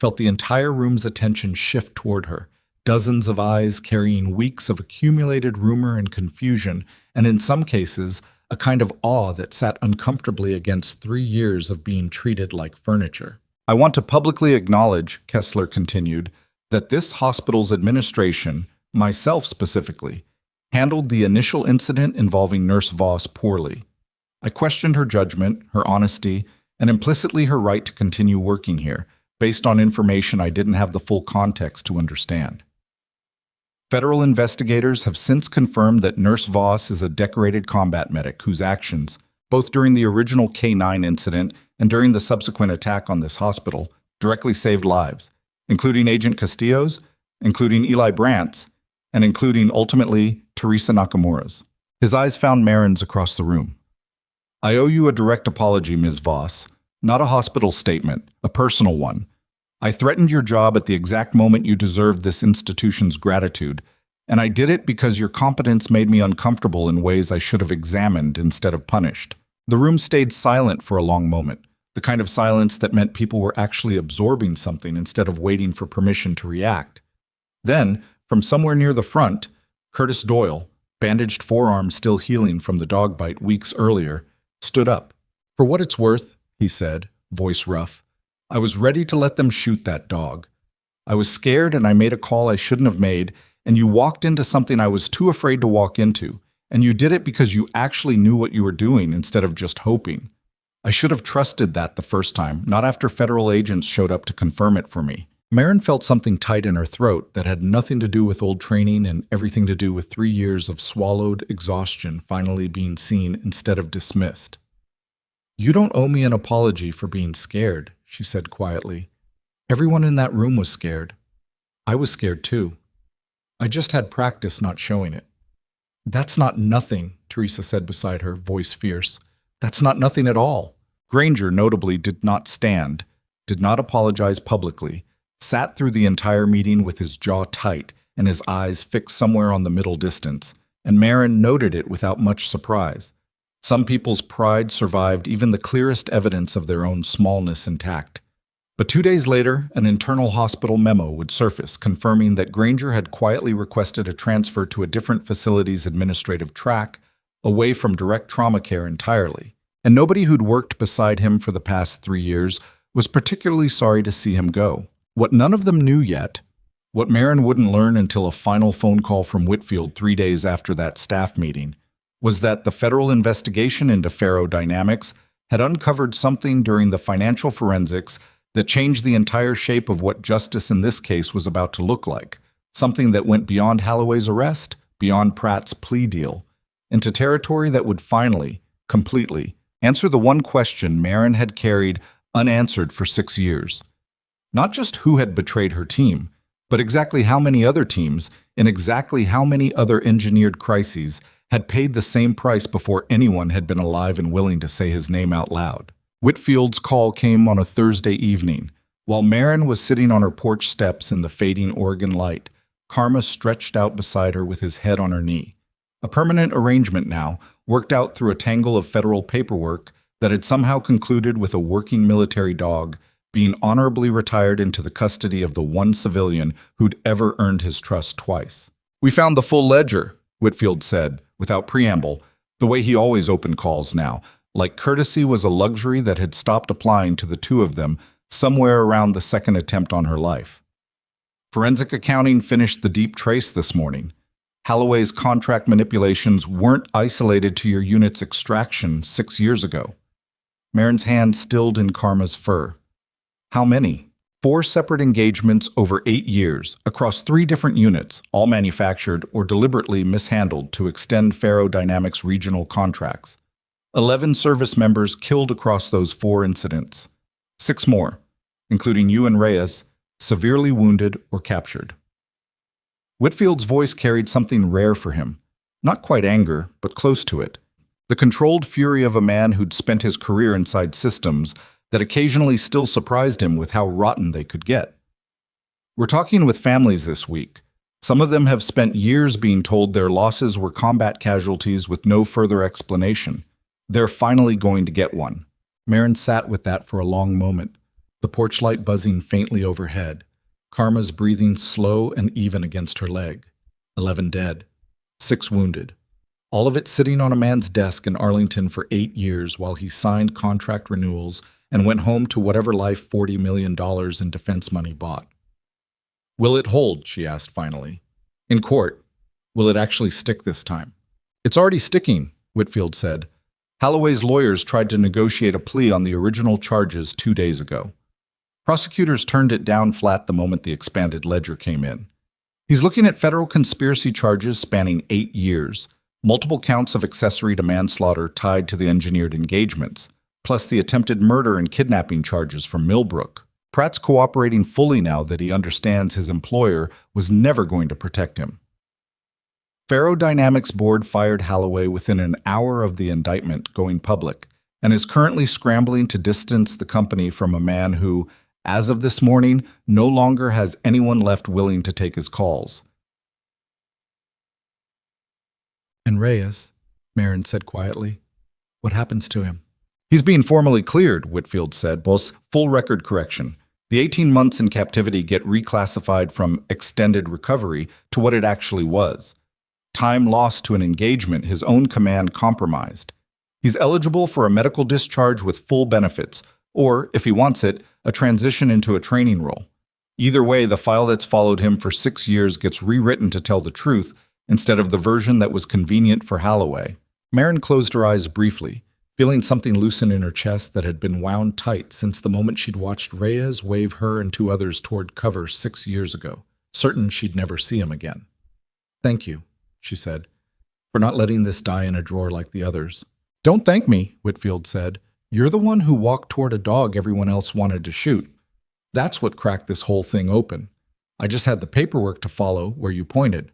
felt the entire room's attention shift toward her, dozens of eyes carrying weeks of accumulated rumor and confusion, and in some cases, a kind of awe that sat uncomfortably against 3 years of being treated like furniture. I want to publicly acknowledge, Kessler continued, that this hospital's administration, myself specifically, handled the initial incident involving Nurse Voss poorly. I questioned her judgment, her honesty, and implicitly her right to continue working here, based on information I didn't have the full context to understand. Federal investigators have since confirmed that Nurse Voss is a decorated combat medic whose actions, both during the original K9 incident and during the subsequent attack on this hospital, directly saved lives, including Agent Castillo's, including Eli Brandt's, and including, ultimately, Teresa Nakamura's. His eyes found Marin's across the room. I owe you a direct apology, Ms. Voss. Not a hospital statement, a personal one. I threatened your job at the exact moment you deserved this institution's gratitude, and I did it because your competence made me uncomfortable in ways I should have examined instead of punished. The room stayed silent for a long moment, the kind of silence that meant people were actually absorbing something instead of waiting for permission to react. Then, from somewhere near the front, Curtis Doyle, bandaged forearm still healing from the dog bite weeks earlier, stood up. For what it's worth, he said, voice rough, I was ready to let them shoot that dog. I was scared and I made a call I shouldn't have made, and you walked into something I was too afraid to walk into, and you did it because you actually knew what you were doing instead of just hoping. I should have trusted that the first time, not after federal agents showed up to confirm it for me. Marin felt something tight in her throat that had nothing to do with old training and everything to do with 3 years of swallowed exhaustion finally being seen instead of dismissed. You don't owe me an apology for being scared, she said quietly. Everyone in that room was scared. I was scared too. I just had practice not showing it. That's not nothing, Teresa said beside her, voice fierce. That's not nothing at all. Granger notably did not stand, did not apologize publicly, sat through the entire meeting with his jaw tight and his eyes fixed somewhere on the middle distance, and Marin noted it without much surprise. Some people's pride survived even the clearest evidence of their own smallness intact. But 2 days later, an internal hospital memo would surface confirming that Granger had quietly requested a transfer to a different facility's administrative track, away from direct trauma care entirely. And nobody who'd worked beside him for the past 3 years was particularly sorry to see him go. What none of them knew yet, what Marin wouldn't learn until a final phone call from Whitfield 3 days after that staff meeting, was that the federal investigation into ferrodynamics had uncovered something during the financial forensics that changed the entire shape of what justice in this case was about to look like, something that went beyond Holloway's arrest, beyond Pratt's plea deal, into territory that would finally, completely, answer the one question Marin had carried unanswered for 6 years. Not just who had betrayed her team, but exactly how many other teams, in exactly how many other engineered crises, had paid the same price before anyone had been alive and willing to say his name out loud. Whitfield's call came on a Thursday evening. While Marin was sitting on her porch steps in the fading Oregon light, Karma stretched out beside her with his head on her knee. A permanent arrangement now, worked out through a tangle of federal paperwork that had somehow concluded with a working military dog being honorably retired into the custody of the one civilian who'd ever earned his trust twice. We found the full ledger, Whitfield said, without preamble, the way he always opened calls now, like courtesy was a luxury that had stopped applying to the two of them somewhere around the second attempt on her life. Forensic accounting finished the deep trace this morning. Holloway's contract manipulations weren't isolated to your unit's extraction 6 years ago. Marin's hand stilled in Karma's fur. How many? 4 separate engagements over 8 years, across 3 different units, all manufactured or deliberately mishandled to extend ferrodynamics regional contracts. 11 service members killed across those 4 incidents. 6 more, including you and Reyes, severely wounded or captured. Whitfield's voice carried something rare for him. Not quite anger, but close to it. The controlled fury of a man who'd spent his career inside systems that occasionally still surprised him with how rotten they could get. We're talking with families this week. Some of them have spent years being told their losses were combat casualties with no further explanation. They're finally going to get one. Marin sat with that for a long moment, the porch light buzzing faintly overhead, Karma's breathing slow and even against her leg. 11 dead, 6 wounded. All of it sitting on a man's desk in Arlington for 8 years while he signed contract renewals and went home to whatever life $40 million in defense money bought. Will it hold? She asked finally. In court, will it actually stick this time? It's already sticking, Whitfield said. Holloway's lawyers tried to negotiate a plea on the original charges 2 days ago. Prosecutors turned it down flat the moment the expanded ledger came in. He's looking at federal conspiracy charges spanning 8 years, multiple counts of accessory to manslaughter tied to the engineered engagements, plus the attempted murder and kidnapping charges from Millbrook. Pratt's cooperating fully now that he understands his employer was never going to protect him. Faro Dynamics board fired Holloway within an hour of the indictment going public and is currently scrambling to distance the company from a man who, as of this morning, no longer has anyone left willing to take his calls. And Reyes, Marin said quietly, what happens to him? He's being formally cleared, Whitfield said, both full record correction. The 18 months in captivity get reclassified from extended recovery to what it actually was. Time lost to an engagement his own command compromised. He's eligible for a medical discharge with full benefits, or, if he wants it, a transition into a training role. Either way, the file that's followed him for 6 years gets rewritten to tell the truth instead of the version that was convenient for Holloway. Marin closed her eyes briefly, feeling something loosen in her chest that had been wound tight since the moment she'd watched Reyes wave her and 2 others toward cover 6 years ago, certain she'd never see him again. Thank you, she said, for not letting this die in a drawer like the others. Don't thank me, Whitfield said. You're the one who walked toward a dog everyone else wanted to shoot. That's what cracked this whole thing open. I just had the paperwork to follow where you pointed.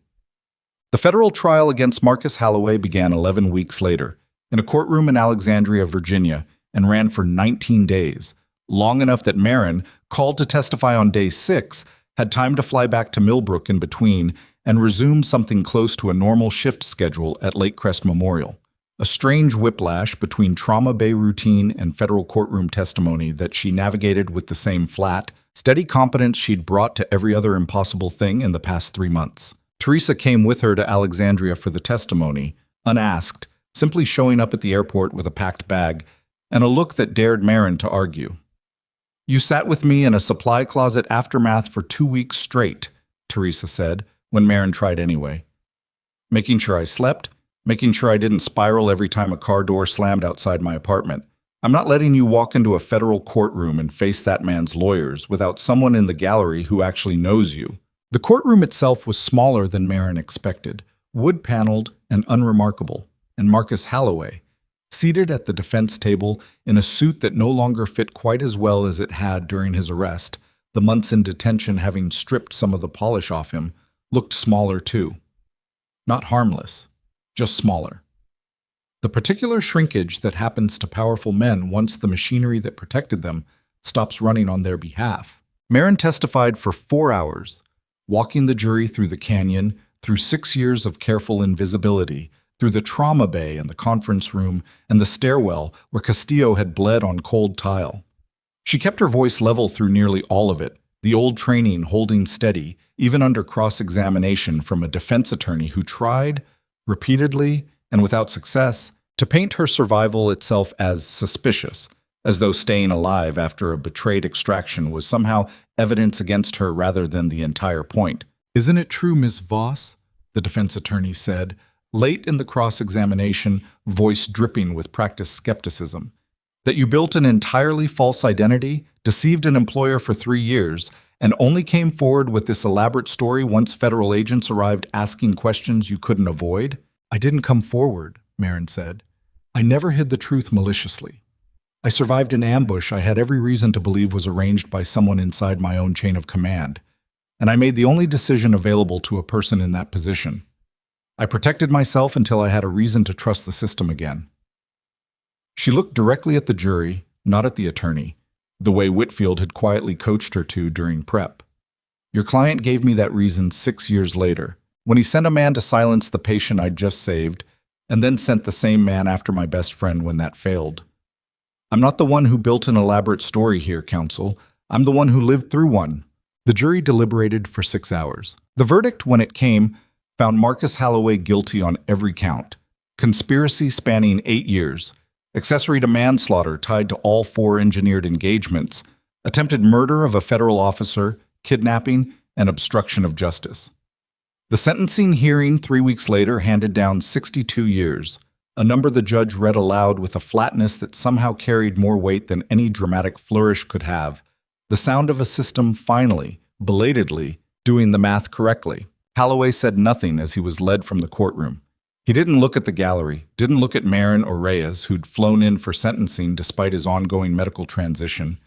The federal trial against Marcus Holloway began 11 weeks later, in a courtroom in Alexandria, Virginia, and ran for 19 days, long enough that Marin, called to testify on day 6, had time to fly back to Millbrook in between and resume something close to a normal shift schedule at Lake Crest Memorial. A strange whiplash between trauma bay routine and federal courtroom testimony that she navigated with the same flat, steady competence she'd brought to every other impossible thing in the past 3 months. Teresa came with her to Alexandria for the testimony, unasked, simply showing up at the airport with a packed bag and a look that dared Marin to argue. You sat with me in a supply closet aftermath for 2 weeks straight, Teresa said, when Marin tried anyway. Making sure I slept, making sure I didn't spiral every time a car door slammed outside my apartment. I'm not letting you walk into a federal courtroom and face that man's lawyers without someone in the gallery who actually knows you. The courtroom itself was smaller than Marin expected, wood-paneled and unremarkable, and Marcus Holloway, seated at the defense table in a suit that no longer fit quite as well as it had during his arrest, the months in detention having stripped some of the polish off him, looked smaller too. Not harmless, just smaller. The particular shrinkage that happens to powerful men once the machinery that protected them stops running on their behalf. Marin testified for 4 hours, walking the jury through the canyon, through 6 years of careful invisibility, through the trauma bay and the conference room and the stairwell where Castillo had bled on cold tile. She kept her voice level through nearly all of it, the old training holding steady, even under cross-examination from a defense attorney who tried, repeatedly and without success, to paint her survival itself as suspicious, as though staying alive after a betrayed extraction was somehow evidence against her rather than the entire point. Isn't it true, Miss Voss? The defense attorney said, late in the cross-examination, voice dripping with practiced skepticism, that you built an entirely false identity, deceived an employer for 3 years, and only came forward with this elaborate story once federal agents arrived asking questions you couldn't avoid? I didn't come forward, Marin said. I never hid the truth maliciously. I survived an ambush I had every reason to believe was arranged by someone inside my own chain of command, and I made the only decision available to a person in that position. I protected myself until I had a reason to trust the system again. She looked directly at the jury, not at the attorney, the way Whitfield had quietly coached her to during prep. Your client gave me that reason 6 years later, when he sent a man to silence the patient I'd just saved, and then sent the same man after my best friend when that failed. I'm not the one who built an elaborate story here, counsel. I'm the one who lived through one. The jury deliberated for 6 hours. The verdict, when it came, found Marcus Holloway guilty on every count. conspiracy spanning 8 years, accessory to manslaughter tied to all 4 engineered engagements, attempted murder of a federal officer, kidnapping, and obstruction of justice. The sentencing hearing 3 weeks later handed down 62 years, a number the judge read aloud with a flatness that somehow carried more weight than any dramatic flourish could have. The sound of a system finally, belatedly, doing the math correctly. Holloway said nothing as he was led from the courtroom. He didn't look at the gallery, didn't look at Marin or Reyes, who'd flown in for sentencing despite his ongoing medical transition,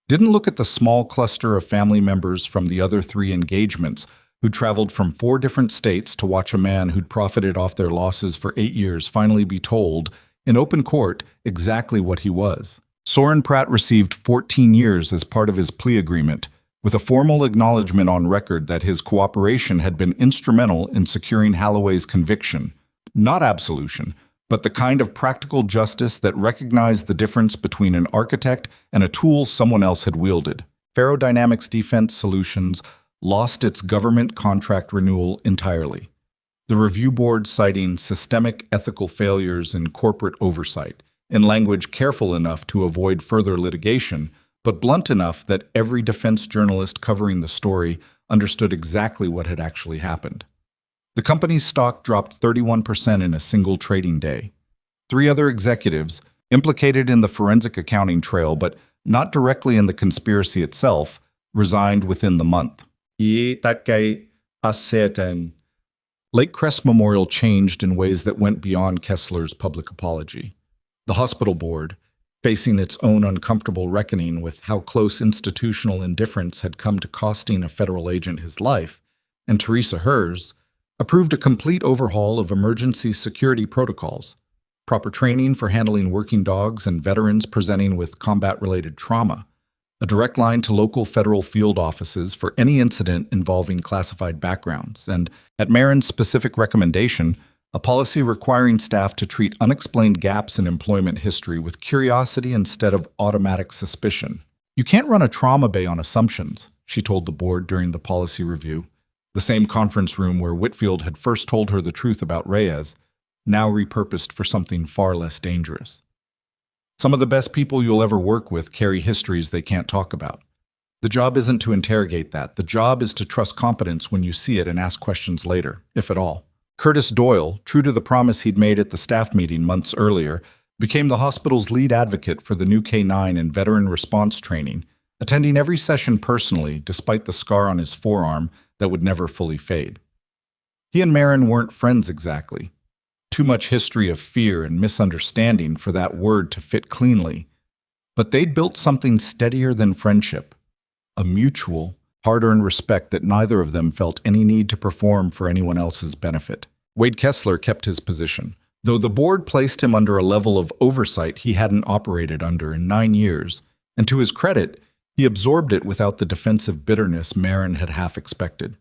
didn't look at the small cluster of family members from the other 3 engagements who traveled from 4 different states to watch a man who'd profited off their losses for 8 years finally be told, in open court, exactly what he was. Soren Pratt received 14 years as part of his plea agreement, with a formal acknowledgement on record that his cooperation had been instrumental in securing Holloway's conviction. Not absolution, but the kind of practical justice that recognized the difference between an architect and a tool someone else had wielded. Ferrodynamics Defense Solutions lost its government contract renewal entirely. The review board citing systemic ethical failures in corporate oversight, in language careful enough to avoid further litigation, but blunt enough that every defense journalist covering the story understood exactly what had actually happened. The company's stock dropped 31% in a single trading day. 3 other executives, implicated in the forensic accounting trail but not directly in the conspiracy itself, resigned within the month. Lake Crest Memorial changed in ways that went beyond Kessler's public apology. The hospital board, facing its own uncomfortable reckoning with how close institutional indifference had come to costing a federal agent his life, and Teresa hers, approved a complete overhaul of emergency security protocols, proper training for handling working dogs and veterans presenting with combat-related trauma, a direct line to local federal field offices for any incident involving classified backgrounds, and, at Marin's specific recommendation, a policy requiring staff to treat unexplained gaps in employment history with curiosity instead of automatic suspicion. "You can't run a trauma bay on assumptions," she told the board during the policy review. The same conference room where Whitfield had first told her the truth about Reyes, now repurposed for something far less dangerous. "Some of the best people you'll ever work with carry histories they can't talk about. The job isn't to interrogate that. The job is to trust competence when you see it and ask questions later, if at all." Curtis Doyle, true to the promise he'd made at the staff meeting months earlier, became the hospital's lead advocate for the new K-9 and veteran response training, attending every session personally despite the scar on his forearm that would never fully fade. He and Marin weren't friends exactly. Too much history of fear and misunderstanding for that word to fit cleanly. But they'd built something steadier than friendship, a mutual, hard-earned respect that neither of them felt any need to perform for anyone else's benefit. Wade Kessler kept his position, though the board placed him under a level of oversight he hadn't operated under in 9 years, and to his credit, he absorbed it without the defensive bitterness Marin had half expected.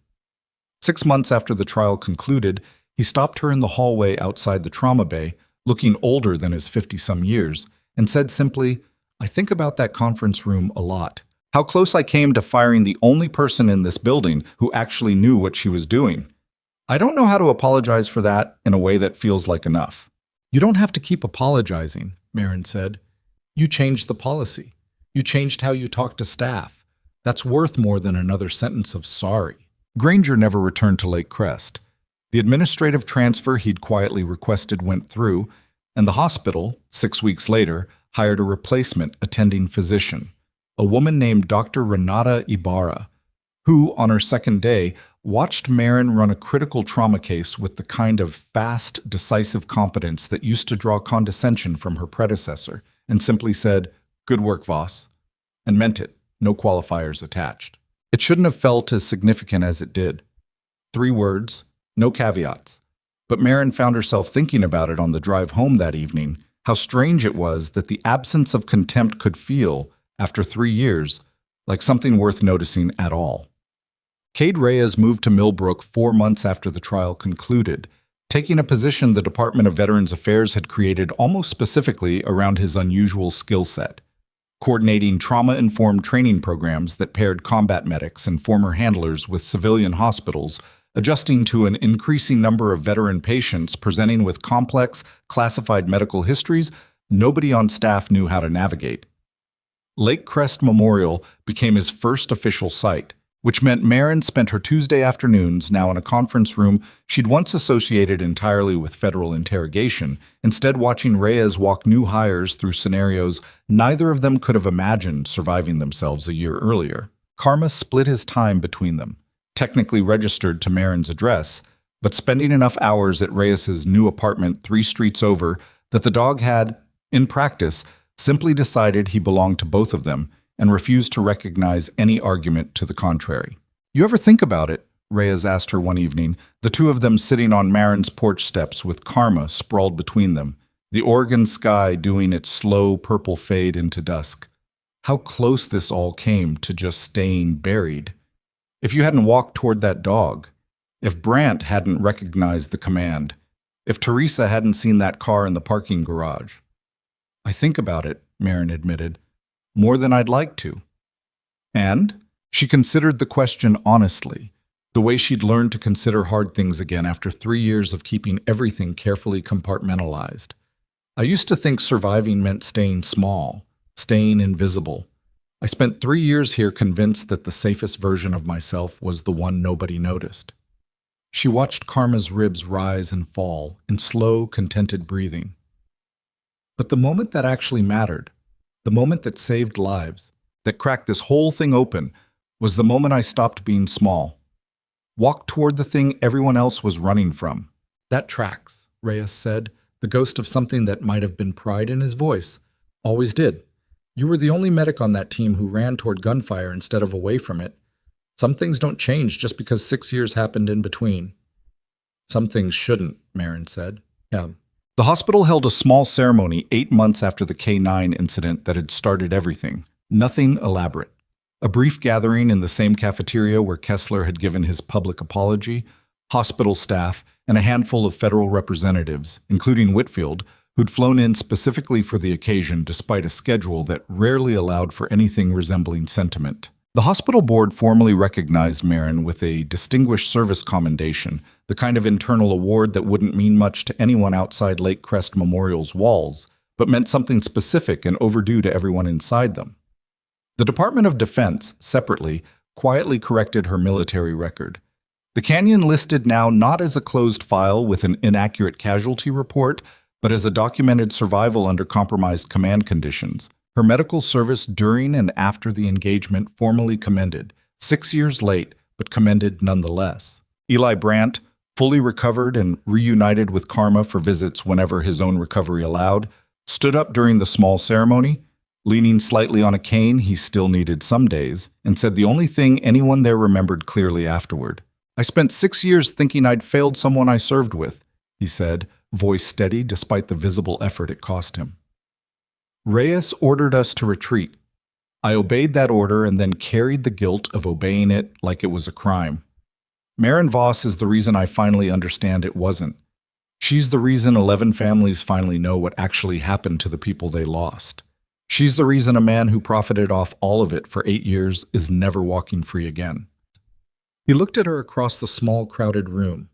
6 months after the trial concluded, he stopped her in the hallway outside the trauma bay, looking older than his 50-some years, and said simply, "I think about that conference room a lot. How close I came to firing the only person in this building who actually knew what she was doing. I don't know how to apologize for that in a way that feels like enough." "You don't have to keep apologizing," Marin said. "You changed the policy. You changed how you talk to staff. That's worth more than another sentence of sorry." Granger never returned to Lake Crest. The administrative transfer he'd quietly requested went through, and the hospital, 6 weeks later, hired a replacement attending physician, a woman named Dr. Renata Ibarra, who, on her second day, watched Marin run a critical trauma case with the kind of fast, decisive competence that used to draw condescension from her predecessor, and simply said, "Good work, Voss," and meant it, no qualifiers attached. It shouldn't have felt as significant as it did. 3 words, no caveats. But Marin found herself thinking about it on the drive home that evening, how strange it was that the absence of contempt could feel, after 3 years, like something worth noticing at all. Cade Reyes moved to Millbrook 4 months after the trial concluded, taking a position the Department of Veterans Affairs had created almost specifically around his unusual skill set, coordinating trauma-informed training programs that paired combat medics and former handlers with civilian hospitals, adjusting to an increasing number of veteran patients presenting with complex, classified medical histories nobody on staff knew how to navigate. Lake Crest Memorial became his first official site, which meant Marin spent her Tuesday afternoons, now in a conference room she'd once associated entirely with federal interrogation, instead watching Reyes walk new hires through scenarios neither of them could have imagined surviving themselves a year earlier. Karma split his time between them, technically registered to Marin's address, but spending enough hours at Reyes's new apartment 3 streets over that the dog had, in practice, simply decided he belonged to both of them and refused to recognize any argument to the contrary. "You ever think about it?" Reyes asked her one evening, the two of them sitting on Marin's porch steps with Karma sprawled between them, the Oregon sky doing its slow purple fade into dusk. How close this all came to just staying buried. If you hadn't walked toward that dog, if Brant hadn't recognized the command, if Teresa hadn't seen that car in the parking garage. "I think about it," Marin admitted, "more than I'd like to." And she considered the question honestly, the way she'd learned to consider hard things again after 3 years of keeping everything carefully compartmentalized. "I used to think surviving meant staying small, staying invisible. I spent 3 years here convinced that the safest version of myself was the one nobody noticed." She watched Karma's ribs rise and fall in slow, contented breathing. "But the moment that actually mattered, the moment that saved lives, that cracked this whole thing open, was the moment I stopped being small. Walked toward the thing everyone else was running from." "That tracks," Reyes said, the ghost of something that might have been pride in his voice. "Always did. You were the only medic on that team who ran toward gunfire instead of away from it. Some things don't change just because 6 years happened in between." "Some things shouldn't," Marin said. "Yeah." The hospital held a small ceremony 8 months after the K9 incident that had started everything. Nothing elaborate. A brief gathering in the same cafeteria where Kessler had given his public apology, hospital staff, and a handful of federal representatives, including Whitfield, who'd flown in specifically for the occasion despite a schedule that rarely allowed for anything resembling sentiment. The hospital board formally recognized Marin with a Distinguished Service Commendation, the kind of internal award that wouldn't mean much to anyone outside Lake Crest Memorial's walls, but meant something specific and overdue to everyone inside them. The Department of Defense, separately, quietly corrected her military record. The canyon listed now not as a closed file with an inaccurate casualty report, but as a documented survival under compromised command conditions. Her medical service during and after the engagement formally commended, 6 years late, but commended nonetheless. Eli Brant, fully recovered and reunited with Karma for visits whenever his own recovery allowed, stood up during the small ceremony, leaning slightly on a cane he still needed some days, and said the only thing anyone there remembered clearly afterward. "I spent 6 years thinking I'd failed someone I served with," he said, voice steady despite the visible effort it cost him. "Reyes ordered us to retreat. I obeyed that order and then carried the guilt of obeying it like it was a crime. Marin Voss is the reason I finally understand it wasn't. She's the reason 11 families finally know what actually happened to the people they lost. She's the reason a man who profited off all of it for 8 years is never walking free again." He looked at her across the small, crowded room.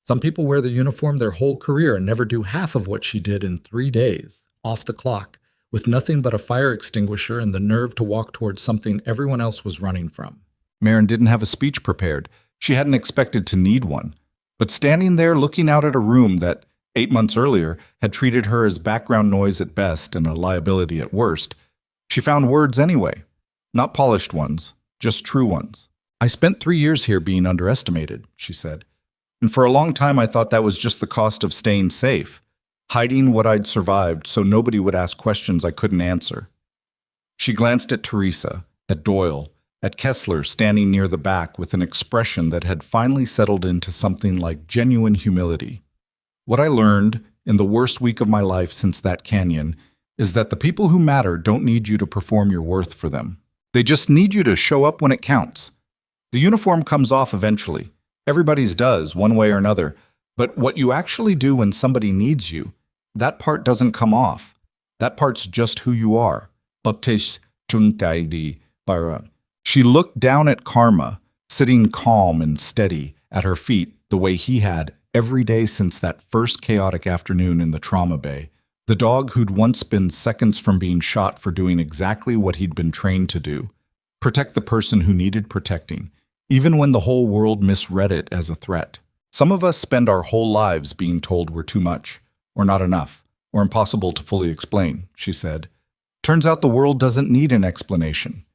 Some people wear the uniform their whole career and never do half of what she did in 3 days, off the clock, with nothing but a fire extinguisher and the nerve to walk towards something everyone else was running from. Marin didn't have a speech prepared. She hadn't expected to need one. But standing there looking out at a room that, 8 months earlier, had treated her as background noise at best and a liability at worst, she found words anyway. Not polished ones, just true ones. "I spent 3 years here being underestimated," she said. "And for a long time I thought that was just the cost of staying safe. Hiding what I'd survived so nobody would ask questions I couldn't answer." She glanced at Teresa, at Doyle, at Kessler standing near the back with an expression that had finally settled into something like genuine humility. "What I learned, in the worst week of my life since that canyon, is that the people who matter don't need you to perform your worth for them. They just need you to show up when it counts. The uniform comes off eventually. Everybody's does, one way or another. But what you actually do when somebody needs you, that part doesn't come off. That part's just who you are." She looked down at Karma, sitting calm and steady, at her feet the way he had every day since that first chaotic afternoon in the trauma bay. The dog who'd once been seconds from being shot for doing exactly what he'd been trained to do: protect the person who needed protecting, even when the whole world misread it as a threat. Some of us spend our whole lives being told we're too much, or not enough, or impossible to fully explain, she said. Turns out the world doesn't need an explanation.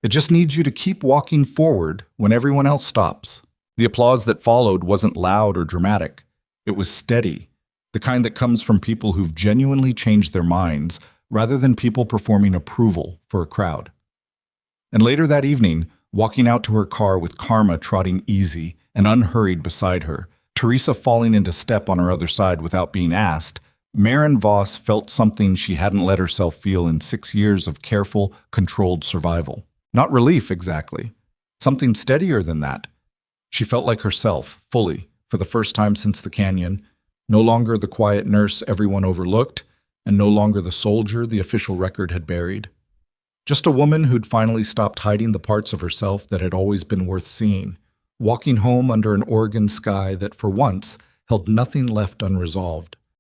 It just needs you to keep walking forward when everyone else stops. The applause that followed wasn't loud or dramatic. It was steady, the kind that comes from people who've genuinely changed their minds rather than people performing approval for a crowd. And later that evening, walking out to her car with Karma trotting easy and unhurried beside her, Teresa falling into step on her other side without being asked, Maren Voss felt something she hadn't let herself feel in 6 years of careful, controlled survival. Not relief, exactly. Something steadier than that. She felt like herself, fully, for the first time since the canyon, no longer the quiet nurse everyone overlooked, and no longer the soldier the official record had buried. Just a woman who'd finally stopped hiding the parts of herself that had always been worth seeing, walking home under an Oregon sky that, for once, held nothing left unresolved.